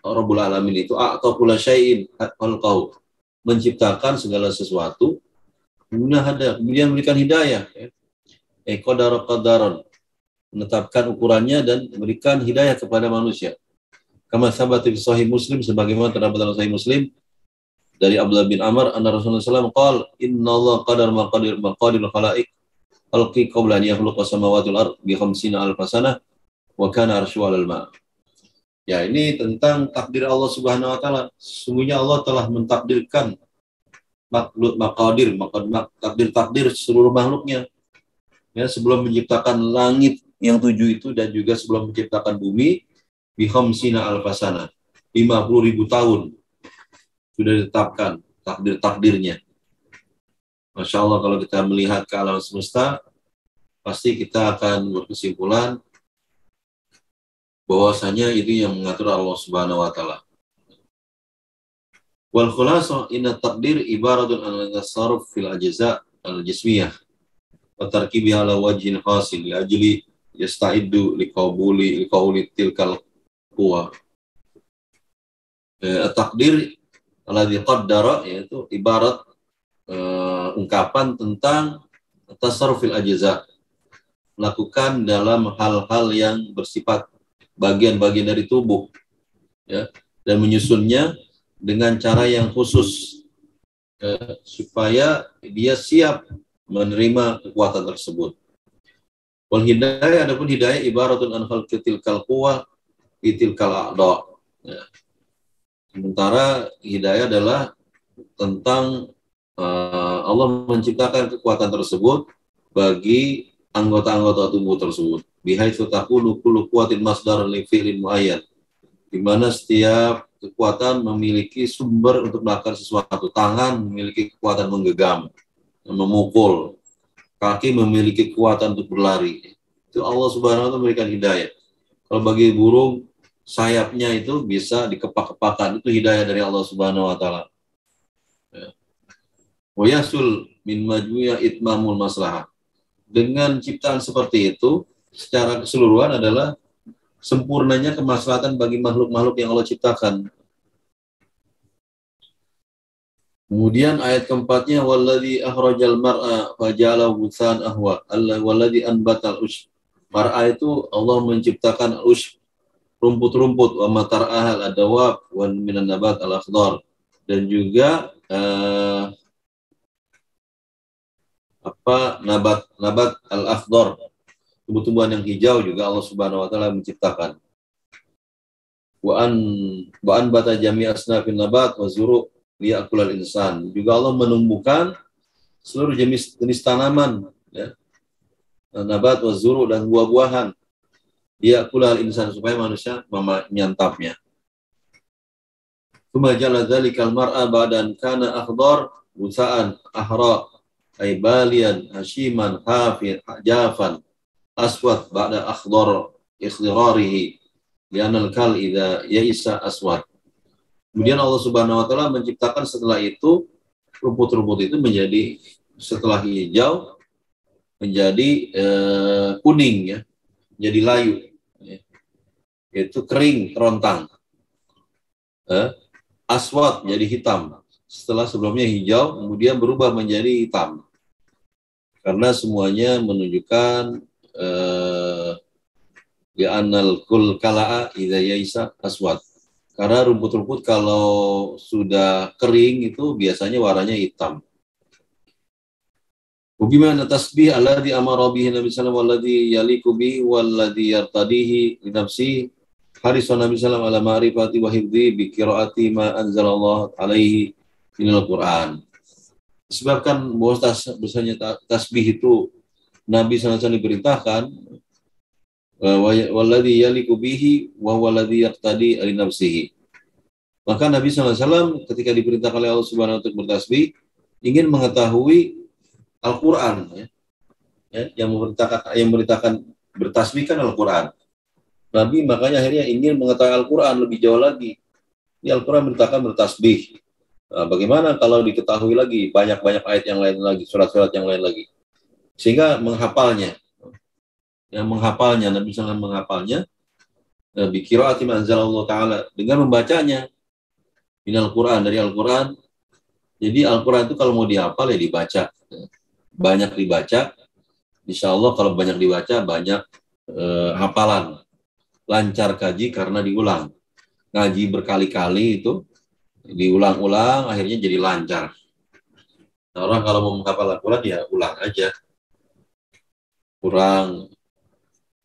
Rabbul alamin itu a'ta kulla syai'in khalqahu, menciptakan segala sesuatu, kemudian memberikan hidayah, ya. Qadaran, menetapkan ukurannya dan memberikan hidayah kepada manusia. Kama sabata fi sahih Muslim, sebagaimana terdapat dalam sahih Muslim dari Abdullah bin Amr anna Rasulullah SAW qala innallaha qadara maqadir khalaiq khalqi qabla an yakhluqa samawati wal ard bi 50 alf sanah wa kana arsyu 'alal ma'. Ya, ini tentang takdir Allah Subhanahu wa taala. Sesungguhnya Allah telah mentakdirkan takdir seluruh makhluknya. Ya, sebelum menciptakan langit yang 7 itu dan juga sebelum menciptakan bumi bi 50 alf sanah, 50.000 tahun sudah ditetapkan takdir-takdirnya. Masya Allah, kalau kita melihat ke alam semesta, pasti kita akan berkesimpulan bahwasanya itu yang mengatur Allah Subhanahu wa taala. Wal khulasa inna takdir ibaratun an tasarruf fil ajza' al-jismiyah wa tarkibiha ala wajhin khasin li ajli yasta'iddu liqabuli tilkal quwa. Takdir alladzi qaddara, yaitu ibarat ungkapan tentang tasarrufil ajza', melakukan dalam hal-hal yang bersifat bagian-bagian dari tubuh, ya, dan menyusunnya dengan cara yang khusus supaya dia siap menerima kekuatan tersebut. Wal hidayah, adapun hidayah ibaratun an khalqi tilkal quwa fi tilkal a'dha. Ya. Sementara hidayah adalah tentang Allah menciptakan kekuatan tersebut bagi anggota-anggota tubuh tersebut. Bihaitsu takunu kullu quwwatin masdaran li fi'lin muayyan. Di mana setiap kekuatan memiliki sumber untuk melakukan sesuatu. Tangan memiliki kekuatan menggenggam, memukul. Kaki memiliki kekuatan untuk berlari. Itu Allah Subhanahu wa taala memberikan hidayah. Kalau bagi burung, sayapnya itu bisa dikepak-kepakan, itu hidayah dari Allah Subhanahu wa taala. Wa yasul min majmu'a itmamul maslahah. Dengan ciptaan seperti itu, secara keseluruhan adalah sempurnanya kemaslahatan bagi makhluk-makhluk yang Allah ciptakan. Kemudian ayat keempatnya walladzi akhrajal mar'a faja'alahu ghusan ahwa. Walladzi anbatal ushb. Mar'a itu Allah menciptakan ushb, rumput-rumput, wa matar'ahal adawab wa minan nabat al-akhdar. Dan juga nabat al-akhdar, tumbuh-tumbuhan yang hijau juga Allah Subhanahu wa taala menciptakan. Wa an bata jami' asnafin nabat wa zuru' liya'kulal insan. Juga Allah menumbuhkan seluruh jenis tanaman, ya, nabat wa zuru' dan buah-buahan, liya'kulal insan, supaya manusia menyantapnya. Tsumma ja'ala dzalikal mar'a ba'dan kana akhdar busa'an ahra ay balian hashiman hafir jafan aswad ba'da akhdar ikhdarihi li'anal kal idza ya'isa aswad. Kemudian Allah Subhanahu wa taala menciptakan setelah itu rumput-rumput itu menjadi, setelah hijau menjadi kuning, ya, menjadi layu, ya. Yaitu kering, kerontang. Aswad jadi hitam. Setelah sebelumnya hijau, kemudian berubah menjadi hitam. Karena semuanya menunjukkan li'anal kul kala'a idza ya'isa aswad. Karena rumput-rumput kalau sudah kering itu biasanya warnanya hitam. Bagaimana tasbih alladzi amara bihi Nabi sallallahu alaihi wasallam walladzi yaliqu bihi walladzi yartadihi li nafsi harisun Nabi sallallahu ala ma'rifati wa hifdhi bi qiraati ma anzalallahu alaihi minal Qur'an. Disebabkan bahwa bahwasanya tasbih itu Nabi sallallahu alaihi wasallam diperintahkan, walladzi yaliqu bihi wa walladzi yaqtadi li nafsihi. Maka Nabi SAW ketika diperintahkan oleh Allah Subhanahu wa taala untuk bertasbih, ingin mengetahui Al-Qur'an, ya, yang memerintahkan bertasbih kan Al-Qur'an. Nabi makanya akhirnya ingin mengetahui Al-Qur'an lebih jauh lagi. Ini Al-Qur'an memerintahkan bertasbih. Nah, bagaimana kalau diketahui lagi banyak-banyak ayat yang lain lagi, surat-surat yang lain lagi, sehingga menghafalnya. Yang menghafalnya, Nabi SAW menghafalnya bi qiraati ma anzalallahu ta'ala, dengan membacanya minal Qur'an, dari Al-Qur'an. Jadi Al-Qur'an itu kalau mau dihafal ya dibaca. Banyak dibaca. Insya Allah kalau banyak dibaca, banyak hafalan. Lancar kaji karena diulang. Ngaji berkali-kali itu diulang-ulang, akhirnya jadi lancar. Nah, orang kalau mau menghafal Al-Qur'an ya ulang aja. Kurang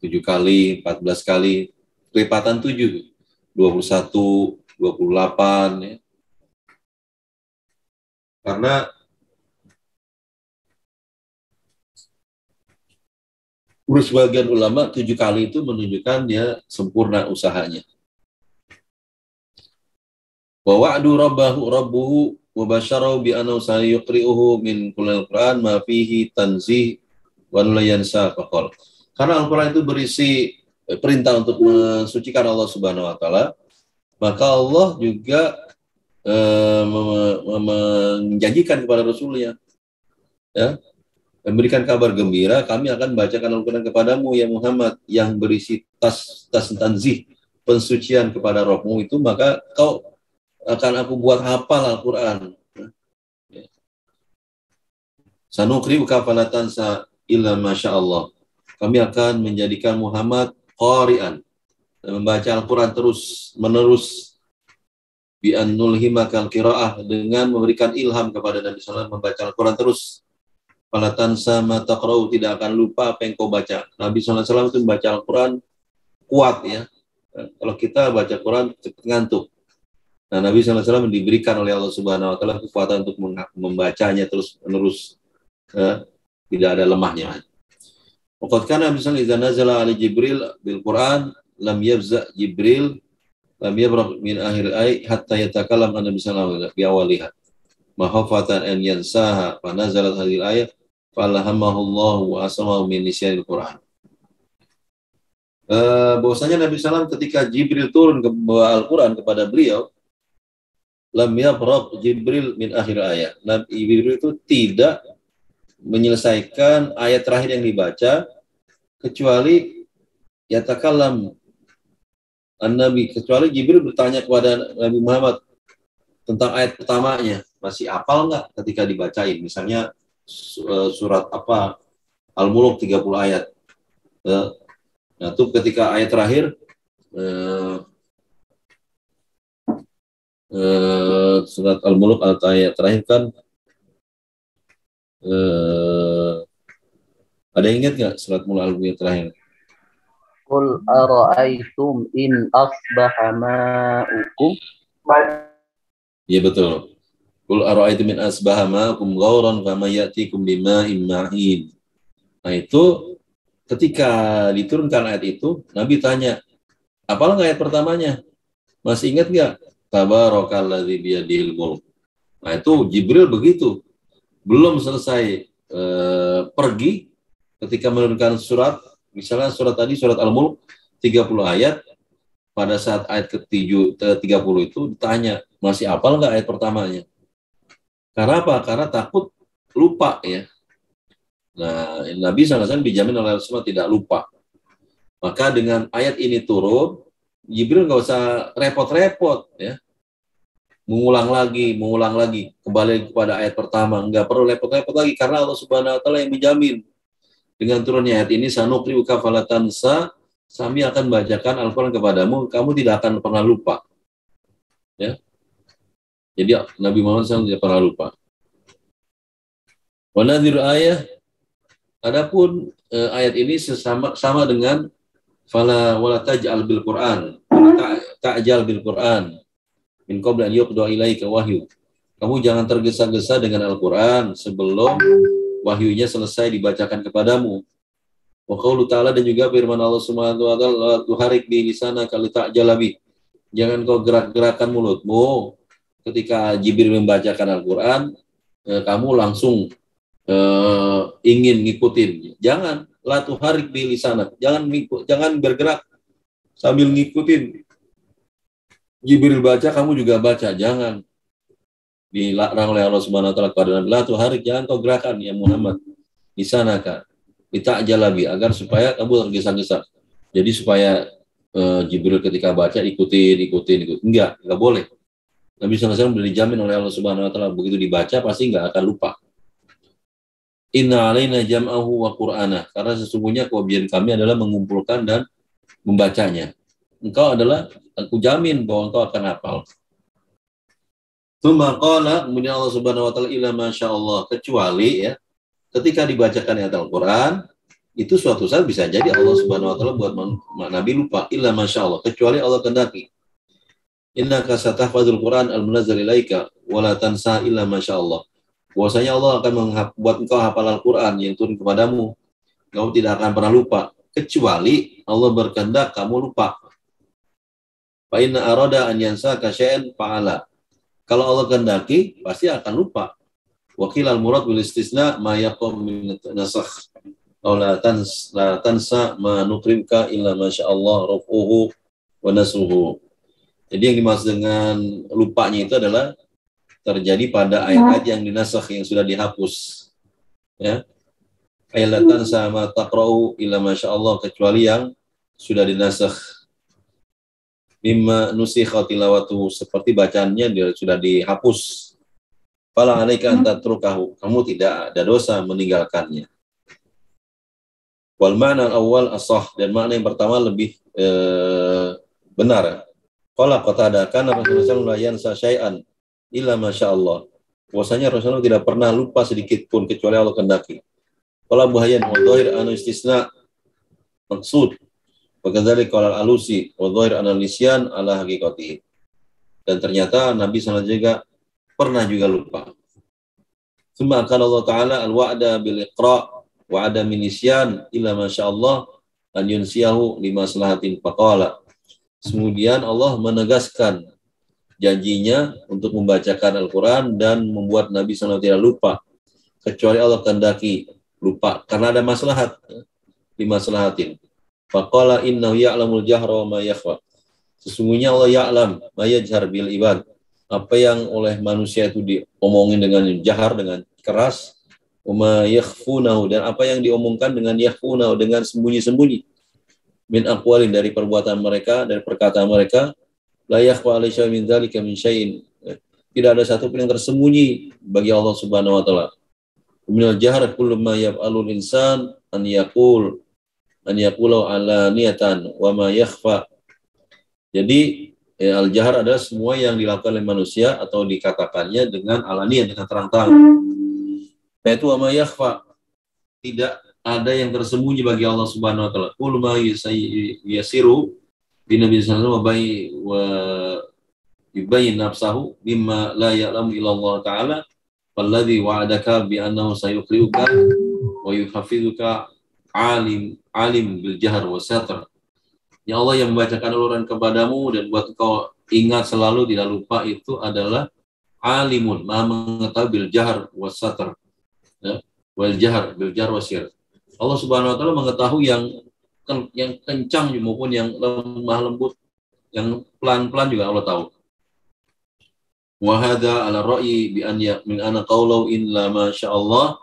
7 kali, 14 kali, kelipatan 7, 21, 28, ya. Karena urus sebagian ulama 7 kali itu menunjukkan dia sempurna usahanya. Wa wa'du rabbuhu wa basyarahu bi annahu sayuqri'uhu min kullil Qur'an ma fihi tanzih wa la yansa faqal. Karena Al-Qur'an itu berisi perintah untuk mensucikan Allah Subhanahu wa taala, maka Allah juga menjanjikan kepada Rasulnya, ya, memberikan kabar gembira, kami akan bacakan Al-Quran kepadamu ya Muhammad yang berisi tas tanzih, pensucian kepada rohmu itu, maka kau akan aku buat hafal Al-Quran. Sanuqri'uka fala tansa illa masya Allah. Kami akan menjadikan Muhammad qari'an, membaca Al-Quran terus menerus, bi annulhimakal qiraah, dengan memberikan ilham kepada Nabi SAW membaca Al-Quran terus. Fala tansa ma taqra'u, tidak akan lupa apa yang kau baca. Nabi SAW itu membaca Al-Quran kuat, ya. Kalau kita baca Quran cepat ngantuk. Nah, Nabi SAW diberikan oleh Allah Subhanahu wa taala kekuatan untuk membacanya terus menerus, tidak ada lemahnya. Waqad kana Nabi sallallahu alaihi wasallam idza nazala ali Jibril bil Quran lam yabza Jibril lam yabraq min akhir ayat hatta yatakallam Nabi sallallahu alaihi wasallam bi awaliha mahafatan an yansaha fa nazalat hadhihi ayat falahamahu Allah wa asamahu min nisyanil Quran. Bahwasanya Nabi SAW ketika Jibril turun ke bawah Al-Quran kepada beliau, lam yabraq Jibril min akhir ayat. Nabi Jibril itu tidak menyelesaikan ayat terakhir yang dibaca kecuali yatakallam an-Nabi, kecuali Jibril bertanya kepada Nabi Muhammad, tentang ayat pertamanya. Masih hafal nggak ketika dibacain? Misalnya surat apa? Al-Mulk 30 ayat. Nah, itu ketika ayat terakhir, surat Al-Mulk ayat terakhir kan, ada yang ingat nggak surat Al-Mulk terakhir? Qul ara'aytum in asbaha ma'ukum. Iya betul. Qul ara'aytum min asbaha ma'akum ghauran fama ya'tikum bima'in ma'in. Nah itu ketika diturunkan ayat itu, Nabi tanya, apalagi ayat pertamanya? Masih ingat nggak? Tabarakalladzi biyadihil mulk. Nah itu Jibril begitu. Belum selesai pergi ketika menurunkan surat, misalnya surat tadi, surat Al-Mulk 30 ayat, pada saat ayat ke-30 itu ditanya, masih hafal nggak ayat pertamanya? Karena apa? Karena takut lupa ya. Nah, Nabi SAW dijamin oleh Rasulullah tidak lupa. Maka dengan ayat ini turun, Jibril nggak usah repot-repot ya. Mengulang lagi, kembali kepada ayat pertama. Nggak perlu repot-repot lagi, karena Allah Subhanahu Wa Taala yang menjamin. Dengan turunnya ayat ini, sanuqri'uka fala tansa, kami akan bacakan Al-Quran kepadamu, kamu tidak akan pernah lupa. Ya. Jadi Nabi Muhammad SAW tidak pernah lupa. Wa nadhiru ayah, adapun ayat ini sama dengan fala wala taj'al bil Qur'an, ta'jal bil Qur'an min qabla an yuqda ilaika wahyu. Kamu jangan tergesa-gesa dengan Al-Qur'an sebelum wahyunya selesai dibacakan kepadamu. Wa qaulu ta'ala, dan juga firman Allah Subhanahu wa taala, tuharik bi lisanaka lita'jalabi. Jangan kau gerak-gerakan mulutmu ketika Jibril membacakan Al-Qur'an, kamu langsung ingin ngikutin. Jangan, la tuharik bi lisanak. Jangan bergerak sambil ngikutin Jibril baca, kamu juga baca. Jangan. Dilarang oleh Allah Subhanahu wa taala kepada Nabi, la tuharik, jangan kau gerakan ya Muhammad di sana kan. Kita jalabi, agar supaya kamu tergesa-gesa. Jadi supaya Jibril ketika baca ikutin. Enggak boleh. Nabi SAW sudah dijamin oleh Allah Subhanahu wa taala, begitu dibaca pasti enggak akan lupa. Inna alaina jam'ahu wa qur'ana, karena sesungguhnya kewajiban kami adalah mengumpulkan dan membacanya. Engkau adalah, aku jamin bahwa engkau akan hafal. Tsumma qala, kemudian Allah Subhanahu wa taala, illa masyaallah, kecuali ya ketika dibacakan ayat Al-Qur'an itu suatu saat bisa jadi Allah Subhanahu wa taala buat Nabi lupa, illa masyaallah, kecuali Allah kehendaki. Innaka satahfadzul Qur'an al-munazzal ilaika wa la tansa illa masyaallah. Bahwasanya Allah akan membuat engkau hafal Al-Qur'an yang turun kepadamu. Kamu tidak akan pernah lupa, kecuali Allah berkehendak kamu lupa. Fa inna arada an yansaka syai'an fa'ala. Kalau Allah kehendaki, pasti akan lupa. Wakil al-murad bil istisna ma yaqum min nasakh. La tansa ma nukrimka illa masyaallah rafuhu wa nasruhu. Jadi yang dimaksud dengan lupanya itu adalah terjadi pada ayat-ayat yang dinasakh, yang sudah dihapus. Ya. La tansa ma taqra'u illa masyaallah, kecuali yang sudah dinasakh. Mimma nusikha tilawatu, seperti bacaannya sudah dihapus. Fala 'alaika an tatrukahu, kamu tidak ada dosa meninggalkannya. Wal ma'na al-awwal ashah, dan makna yang pertama lebih benar. Qala Qatadah, kana Rasulullah la yansa syai'an illa masyaallah. Bahwasanya Rasulullah tidak pernah lupa sedikit pun kecuali Allah kehendaki. Qala Buhayyan wa dhahir anu istisna maksud. Bagadzalik qala al-Alusi wa dhahir analisyan ala haqiqati. Dan ternyata Nabi SAW juga pernah juga lupa. Summa qala Allah Ta'ala al-wa'da bil iqra' wa ada min nisyan illa masyaallah an yunsiyahu limaslahatin faqala. Kemudian Allah menegaskan janjinya untuk membacakan Al-Qur'an dan membuat Nabi SAW tidak lupa, kecuali Allah kehendaki lupa karena ada maslahat, limaslahatin. Faqala innahu ya'lamul jahra wa ma yakhfa. Sesungguhnya Allah ya'lam ma yajhar bil ibad. Apa yang oleh manusia itu diomongin dengan jahar, dengan keras, wa ma yakhfunahu, dan apa yang diomongkan dengan yakhfunahu, dengan sembunyi-sembunyi. Min aqwalin, dari perbuatan mereka, dari perkataan mereka. La yakhfa alaihi min dzalika min syai'in. tidak ada satu pun yang tersembunyi bagi Allah Subhanahu wa taala. Minal jahr kullu ma yaf'alul insan an yaqulu ala niatan wa ma yakhfa. Jadi al-jahr adalah semua yang dilakukan oleh manusia atau dikatakannya dengan alaniah, dengan terang-terang. Yaitu wa ma yakhfa, tidak ada yang tersembunyi bagi Allah Subhanahu wa taala. Kullu ma yasiru bi Nabi sallallahu alaihi wasallam wa yubayyin nafsahu mimma la ya'lamu illa Allah taala walladzi wa'adaka bi annahu sayukhriuka wa yuhafizuka alim bil jahr wa satr. Ya Allah yang membacakan Al-Quran kepadamu dan buat engkau ingat selalu tidak lupa itu adalah alimun, maha mengetahui bil jahr wa satr. Ya, wal jahr bil jahr wa sir. Allah Subhanahu wa taala mengetahui yang kencang maupun yang lemah lembut, yang pelan-pelan juga Allah tahu. Wa hadza ala ra'yi bi an min ana qawlu illa ma sya Allah,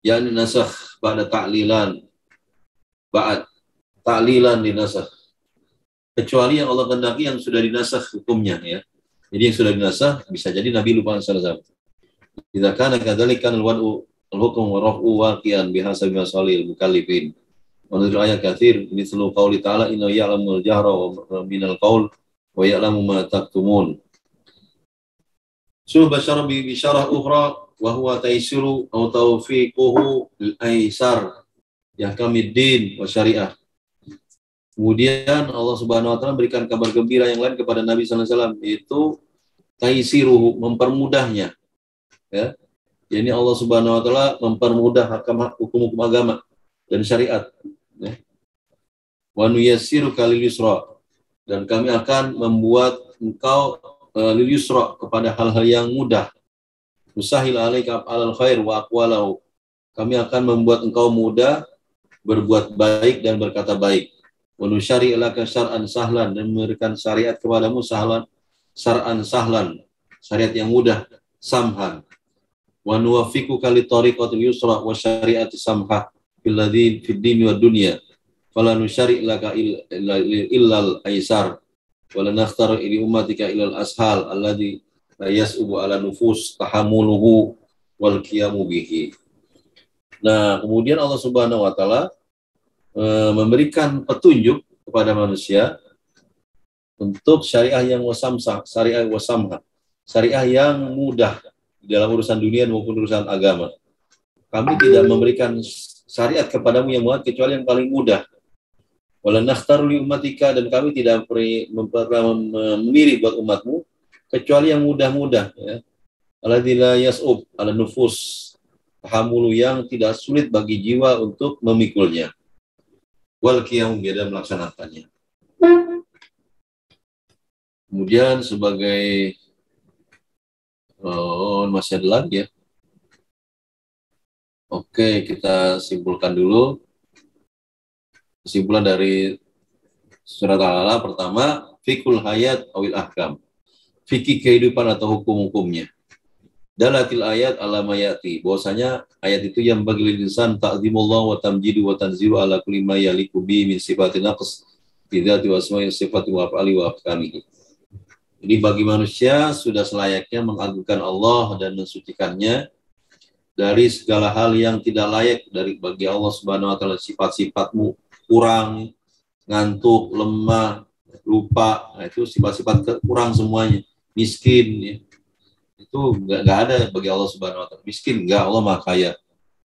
yani nasakh ba'da ta'lilan dinasakh, kecuali yang Allah kehendaki yang sudah dinasakh hukumnya, ya. Jadi yang sudah dinasakh bisa jadi Nabi lupa sallallahu alaihi wasallam. Idza kana kadzalika al-wad'u al-hukm wa raf'u waqi'an bihasabi masalil mukallifin. Menurut ayat katsir mislu qauli ta'ala inna ya'lamul jahra wa minal qaul wa ya'lamu ma taktumun. Subhashara bi bisyarah ukhra wa huwa taisiru aw tawfiquhu lil aisar yahkamiddin wa syariah. Kemudian Allah Subhanahu wa taala berikan kabar gembira yang lain kepada Nabi sallallahu alaihi wasallam, yaitu taisiruhu, mempermudahnya, ya. Jadi Allah Subhanahu wa taala mempermudah hukum-hukum agama dan syariat, ya. Wa nuyassiruka lil yusra, dan kami akan membuat engkau lil yusra, kepada hal-hal yang mudah. Usahil alaika alal khair wa aqwalahu, kami akan membuat engkau mudah berbuat baik dan berkata baik. Wa nusyari laka syar'an sahlan, dan memberikan syariat kepadamu syar'an sahlan, syariat yang mudah, samhan. Wa nuwaffiquka li tariqatil yusra wa syari'ati samhah fil ladzi fid din wad dunya. Fala nusyari laka illal aisar wa la nakhtar li ummatika ilal ashal alladzi la yas'ubu ala nufus tahammuluhu wal qiyamu bihi. Nah, kemudian Allah Subhanahu wa taala memberikan petunjuk kepada manusia untuk syariah yang wasamsah, syariah wasamha, syariah yang mudah dalam urusan dunia maupun urusan agama. Kami tidak memberikan syariat kepadamu yang mudah kecuali yang paling mudah. Wala nakhtaru li ummatika, dan kami tidak memilih buat umatmu kecuali yang mudah-mudah, ya. Alladzi la yas'ub ala nufus tahammulu, yang tidak sulit bagi jiwa untuk memikulnya. Wal qiyam dan melaksanakannya. Kemudian sebagai masih ada lagi, ya. Oke, kita simpulkan dulu. Kesimpulan dari surat Al-A'la pertama, fikul hayat awil ahkam, fikih kehidupan atau hukum-hukumnya. Dalatil ayat ala mayati, bahwasanya ayat itu yang bagi insan ta'zimullah wa tamjidu wa tanziru ala kulli ma yaliku bi min sifatin naqs fi dzati wa asma'i sifati wa af'ali wa ahkamihi. Jadi bagi manusia sudah selayaknya mengagungkan Allah dan mensucikannya dari segala hal yang tidak layak dari bagi Allah Subhanahu wa taala, sifat-sifatmu kurang, ngantuk, lemah, lupa, nah itu sifat-sifat kurang semuanya, miskin, ya. Itu nggak ada bagi Allah Subhanahu wa taala. Miskin nggak, Allah Maha Kaya.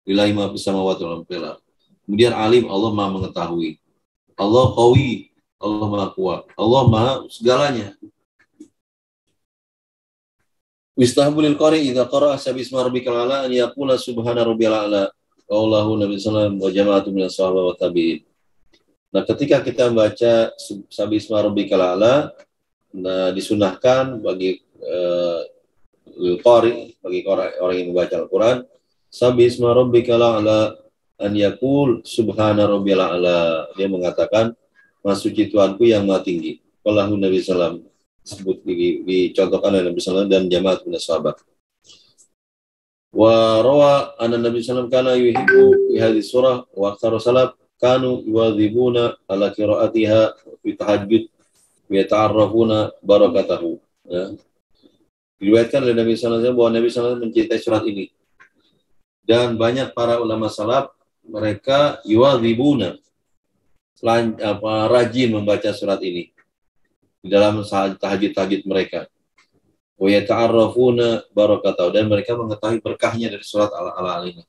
Lillahi ma fis samawati wal ardi. Kemudian alim, Allah Maha mengetahui. Allah qawi, Allah Maha kuat. Allah Maha segalanya. Wistahabul qari idza qara'a sabisma rabbikal a'la an yaqula subhana rabbiyal a'la. Qaulahu Nabi sallallahu alaihi wasallam wa jama'atu minas sahabah wa tabi'in. Nah, ketika kita membaca sabisma rabbikal a'la, nah disunahkan bagi qari, bagi orang yang membaca Al-Qur'an, sabisma rabbikal a'la an yaqul subhana rabbiyal a'la. Dia mengatakan, Maha suci Tuhanku yang Maha tinggi. Qaulahu Nabi sallallahu alaihi wasallam, disebut dicontohkan oleh Nabi sallallahu alaihi wasallam dan jamaah minas sahabat. Wa rawa anna Nabi sallallahu alaihi wasallam kana yuhibbu fi hadhihi surah wa aktsara salaf kanu yuwadzibuna ala qiraatiha fi tahajjud wa yata'arrafuna barakatahu. Ya. Diriwayatkan oleh Nabi sallallahu alaihi wasallam bahwa Nabi sallallahu alaihi wasallam mencintai surat ini. Dan banyak para ulama salaf mereka yuwadzibuna rajin membaca surat ini di dalam tahajud-tahajud mereka. Wa yata'arrafuna barakatahu, dan mereka mengetahui berkahnya dari surat Al-Alaq ini.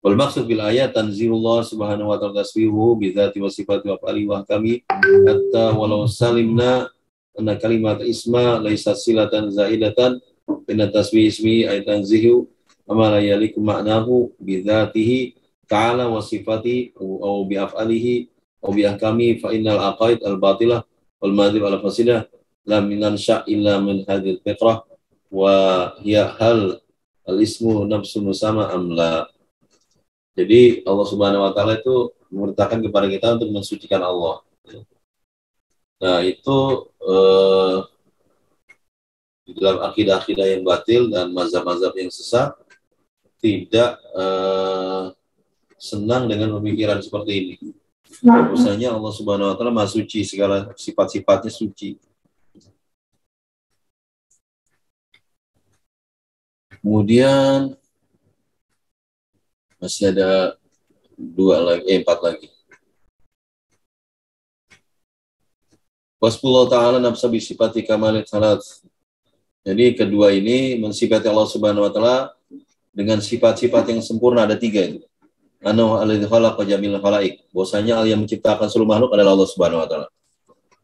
Wal maksud bil ayat tanzilullah subhanahu wa ta'ala tasbihu bi dzati wa sifati wa af'ali wa kami hatta walau salimna anna kalimat isma laisa silatan zaidatan inna tasbih ismi ay tanzihu ama la yaliku ma'nahu bi dzatihi ta'ala wa sifati au bi af'alihi au bi ahkami fa innal aqaid al batilah wal madhib al fasidah lam nansha illa min hadhil fitrah wa hiya hal al ismu nafsu musama amla. Jadi Allah Subhanahu wa taala itu memerintahkan kepada kita untuk mensucikan Allah. Nah, itu di dalam akidah-akidah yang batil dan mazhab-mazhab yang sesat tidak senang dengan pemikiran seperti ini. Bahwasanya Allah Subhanahu wa taala Maha Suci, segala sifat-sifatnya suci. Kemudian masih ada 4 lagi. Wasfullah ta'ala nafsa bisifati kamalit salat. Jadi kedua ini mensifati Allah Subhanahu wa taala dengan sifat-sifat yang sempurna, ada 3 itu. Anahu alladzi khalaqa jamil khalaiq. Bahwasanya Allah yang menciptakan seluruh makhluk adalah Allah Subhanahu wa taala.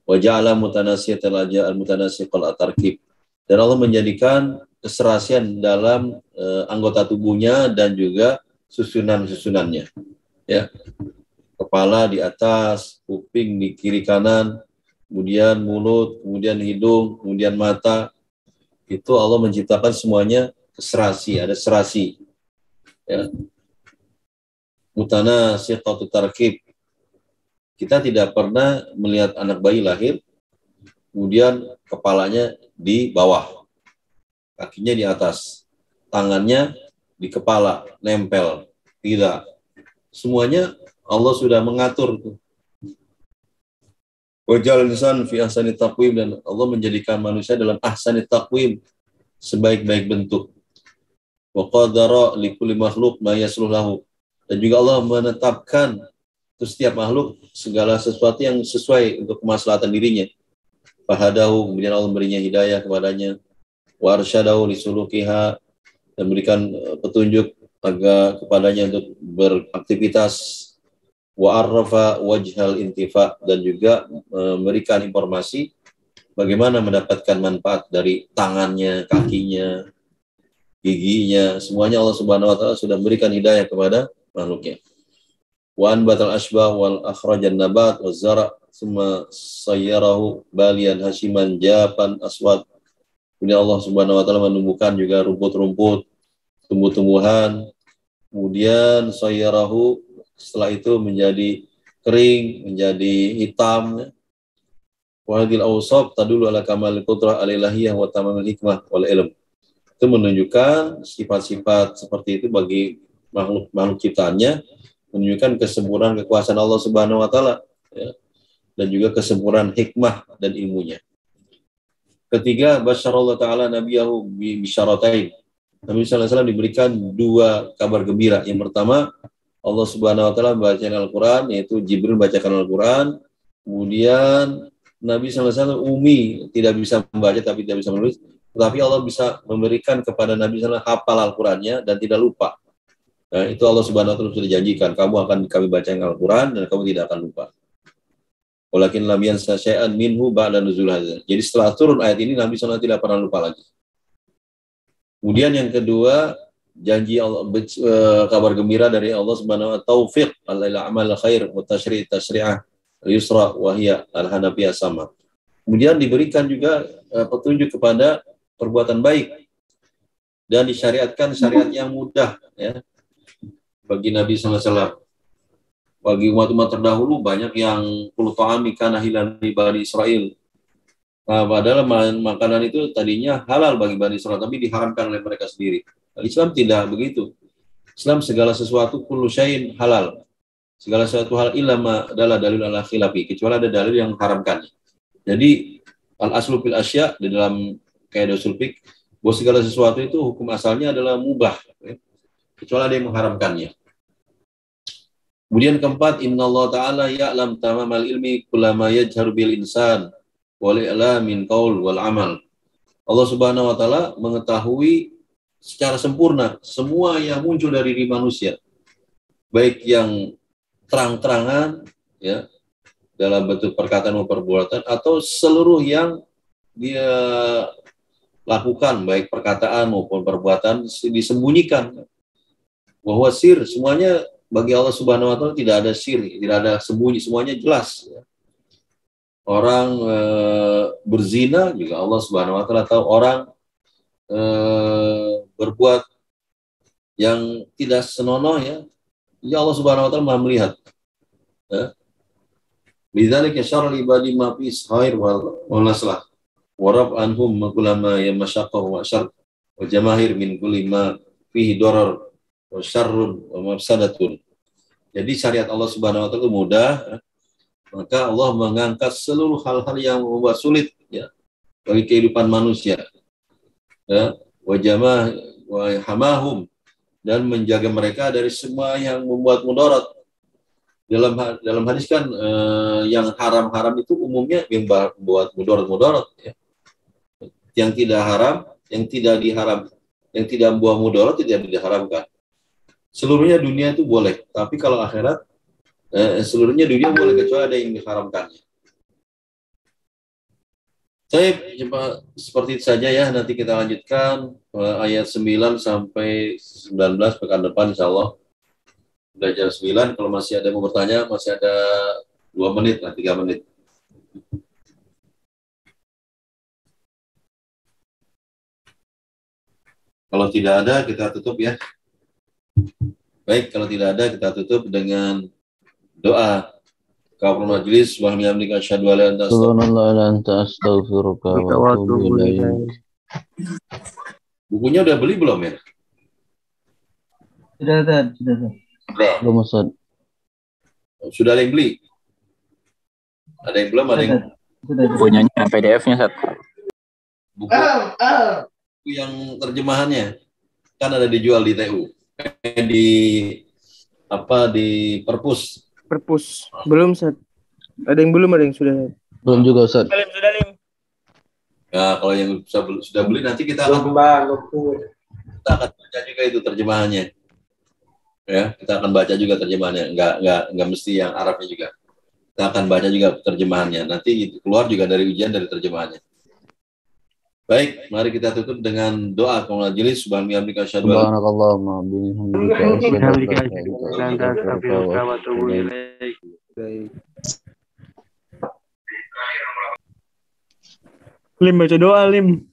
Wa ja'ala mutanasiyatal ajal mutanasiqal atarkib. Dan Allah menjadikan keserasian dalam anggota tubuhnya dan juga susunan-susunannya, ya, kepala di atas, kuping di kiri kanan, kemudian mulut, kemudian hidung, kemudian mata, itu Allah menciptakan semuanya keserasi, ada serasi, ya. Mutanasiqatu tarkib, kita tidak pernah melihat anak bayi lahir, kemudian kepalanya di bawah, kakinya di atas, tangannya di kepala, nempel. Tidak. Semuanya Allah sudah mengatur. Wajal insan fi ahsani taqwim, dan Allah menjadikan manusia dalam ahsani taqwim, sebaik-baik bentuk. Wa qadara li kulli makhluk ma yasluh lahu. Dan juga Allah menetapkan untuk setiap makhluk segala sesuatu yang sesuai untuk kemaslahatan dirinya. Fahadahu, kemudian Allah memberinya hidayah kepadanya. Wa arsyadahu li sulukiha, dan memberikan petunjuk agar kepadanya untuk beraktivitas. Wa arrafa wajhal intifa, dan juga memberikan informasi bagaimana mendapatkan manfaat dari tangannya, kakinya, giginya, semuanya Allah Subhanahu wa taala sudah memberikan hidayah kepada makhluknya. Wa anbatal asbah wal akhrajan nabat waz zara summa sayyarahu balian hashiman japan aswad. Kemudian Allah Subhanahu wa taala menumbuhkan juga rumput-rumput, tumbuh-tumbuhan. Kemudian sayyarahu, setelah itu menjadi kering, menjadi hitam. Wa hadhil awsaf tadullu ala kamal qudrah al-ilahiyah wa tamamil hikmah wal ilm. Itu menunjukkan sifat-sifat seperti itu bagi makhluk ciptaannya, menunjukkan kesempurnaan kekuasaan Allah Subhanahu wa taala, ya, dan juga kesempurnaan hikmah dan ilmunya. Ketiga, basyarallahu ta'ala nabiyahu bisyaratain. Nabi sallallahu alaihi wasallam diberikan 2 kabar gembira. Yang pertama, Allah Subhanahu wa taala membacakan Al-Qur'an, yaitu Jibril membacakan Al-Qur'an. Kemudian Nabi sallallahu alaihi wasallam umi, tidak bisa membaca tapi tidak bisa menulis, tetapi Allah bisa memberikan kepada Nabi sallallahu alaihi wasallam hafal Al-Qur'annya dan tidak lupa. Nah, itu Allah Subhanahu wa taala sudah janjikan, kamu akan kami bacakan Al-Qur'an dan kamu tidak akan lupa. Walakin lam yansa syai'an minhu ba'da nuzul hadzal. Jadi setelah turun ayat ini Nabi sallallahu alaihi wasallam tidak pernah lupa lagi. Kemudian yang kedua, janji Allah, kabar gembira dari Allah Subhanahu wa taala, taufiq al-amal khair wa tasyri' tasyri'ah al-yusra wa hiya al-hanafiyah sama. Kemudian diberikan juga petunjuk kepada perbuatan baik dan disyariatkan syariat yang mudah, ya, bagi Nabi sallallahu alaihi wasallam. Bagi umat-umat terdahulu banyak yang qul ta'ami kana hilal li Bani Israil. Nah, padahal makanan itu tadinya halal bagi Bani Israil, tapi diharamkan oleh mereka sendiri. Islam tidak begitu. Islam segala sesuatu kullu syai'in halal. Segala sesuatu hal ilama adalah dalil ala khilafi, kecuali ada dalil yang mengharamkannya. Jadi al-aslu fil asya, di dalam kaidah usul fiqh bahwa segala sesuatu itu hukum asalnya adalah mubah, ya, kecuali ada yang mengharamkannya. Kemudian keempat, innallaha ta'ala ya'lam tamamal ilmi kullama yajharu bil insan wal i'lam min qaul wal amal. Allah Subhanahu wa taala mengetahui secara sempurna semua yang muncul dari diri manusia, baik yang terang-terangan ya dalam bentuk perkataan maupun perbuatan, atau seluruh yang dia lakukan baik perkataan maupun perbuatan disembunyikan. Bahwa sir semuanya bagi Allah Subhanahu wa taala tidak ada sir, tidak ada sembunyi, semuanya jelas. Orang berzina juga Allah Subhanahu wa taala tahu, orang berbuat yang tidak senonoh ya Allah Subhanahu wa taala Maha melihat. Ya. Lidzalika syar'al ibadi ma fi sahir wal naslah wa rab anhum kulama yamasyaqqa wa syarr wa jamahir min kulli ma fihi darar wa syarrun wa mafsadatun. Jadi syariat Allah Subhanahu wa taala itu mudah, ya. Maka Allah mengangkat seluruh hal-hal yang membuat sulit ya bagi kehidupan manusia. Ya, wa jamah wa hamahum, dan menjaga mereka dari semua yang membuat mudarat. Dalam hadis kan yang haram-haram itu umumnya yang membuat mudarat ya. Yang tidak haram, yang tidak diharam, yang tidak membuat mudarat tidak diharamkan. Seluruhnya dunia itu boleh, tapi kalau akhirat seluruhnya dunia boleh kecuali ada yang diharamkannya. Saya coba seperti itu saja ya, nanti kita lanjutkan ayat 9 sampai 19 pekan depan insyaallah. Belajar 9, kalau masih ada yang mau bertanya, masih ada 2 menit lah, 3 menit. Kalau tidak ada, kita tutup ya. Baik, kalau tidak ada, kita tutup dengan doa. Kafir majlis, wa bihamdika asyhadu an la ilaha illa anta astaghfiruka wa atubu ilaik. Bukunya udah beli belum ya? Sudah ada. Belum, Ustaz. Sudah ada yang beli? Ada yang belum? Ada yang punyanya PDF-nya, Ustaz. buku yang terjemahannya kan ada dijual di TU, di Perpus. Belum, Ustaz. Ada yang belum, ada yang sudah. Belum juga, Ustaz. Sudah, Lim. Ya, kalau yang sudah beli nanti kita akan baca juga itu terjemahannya. Ya, kita akan baca juga terjemahannya. Enggak mesti yang Arabnya juga. Kita akan baca juga terjemahannya. Nanti keluar juga dari ujian dari terjemahannya. Baik, mari kita tutup dengan doa kaum majelis. Subhanallahika asyhadu an la ilaha illa anta astaghfiruka wa atubu ilaik. Lim, baca doa, Lim.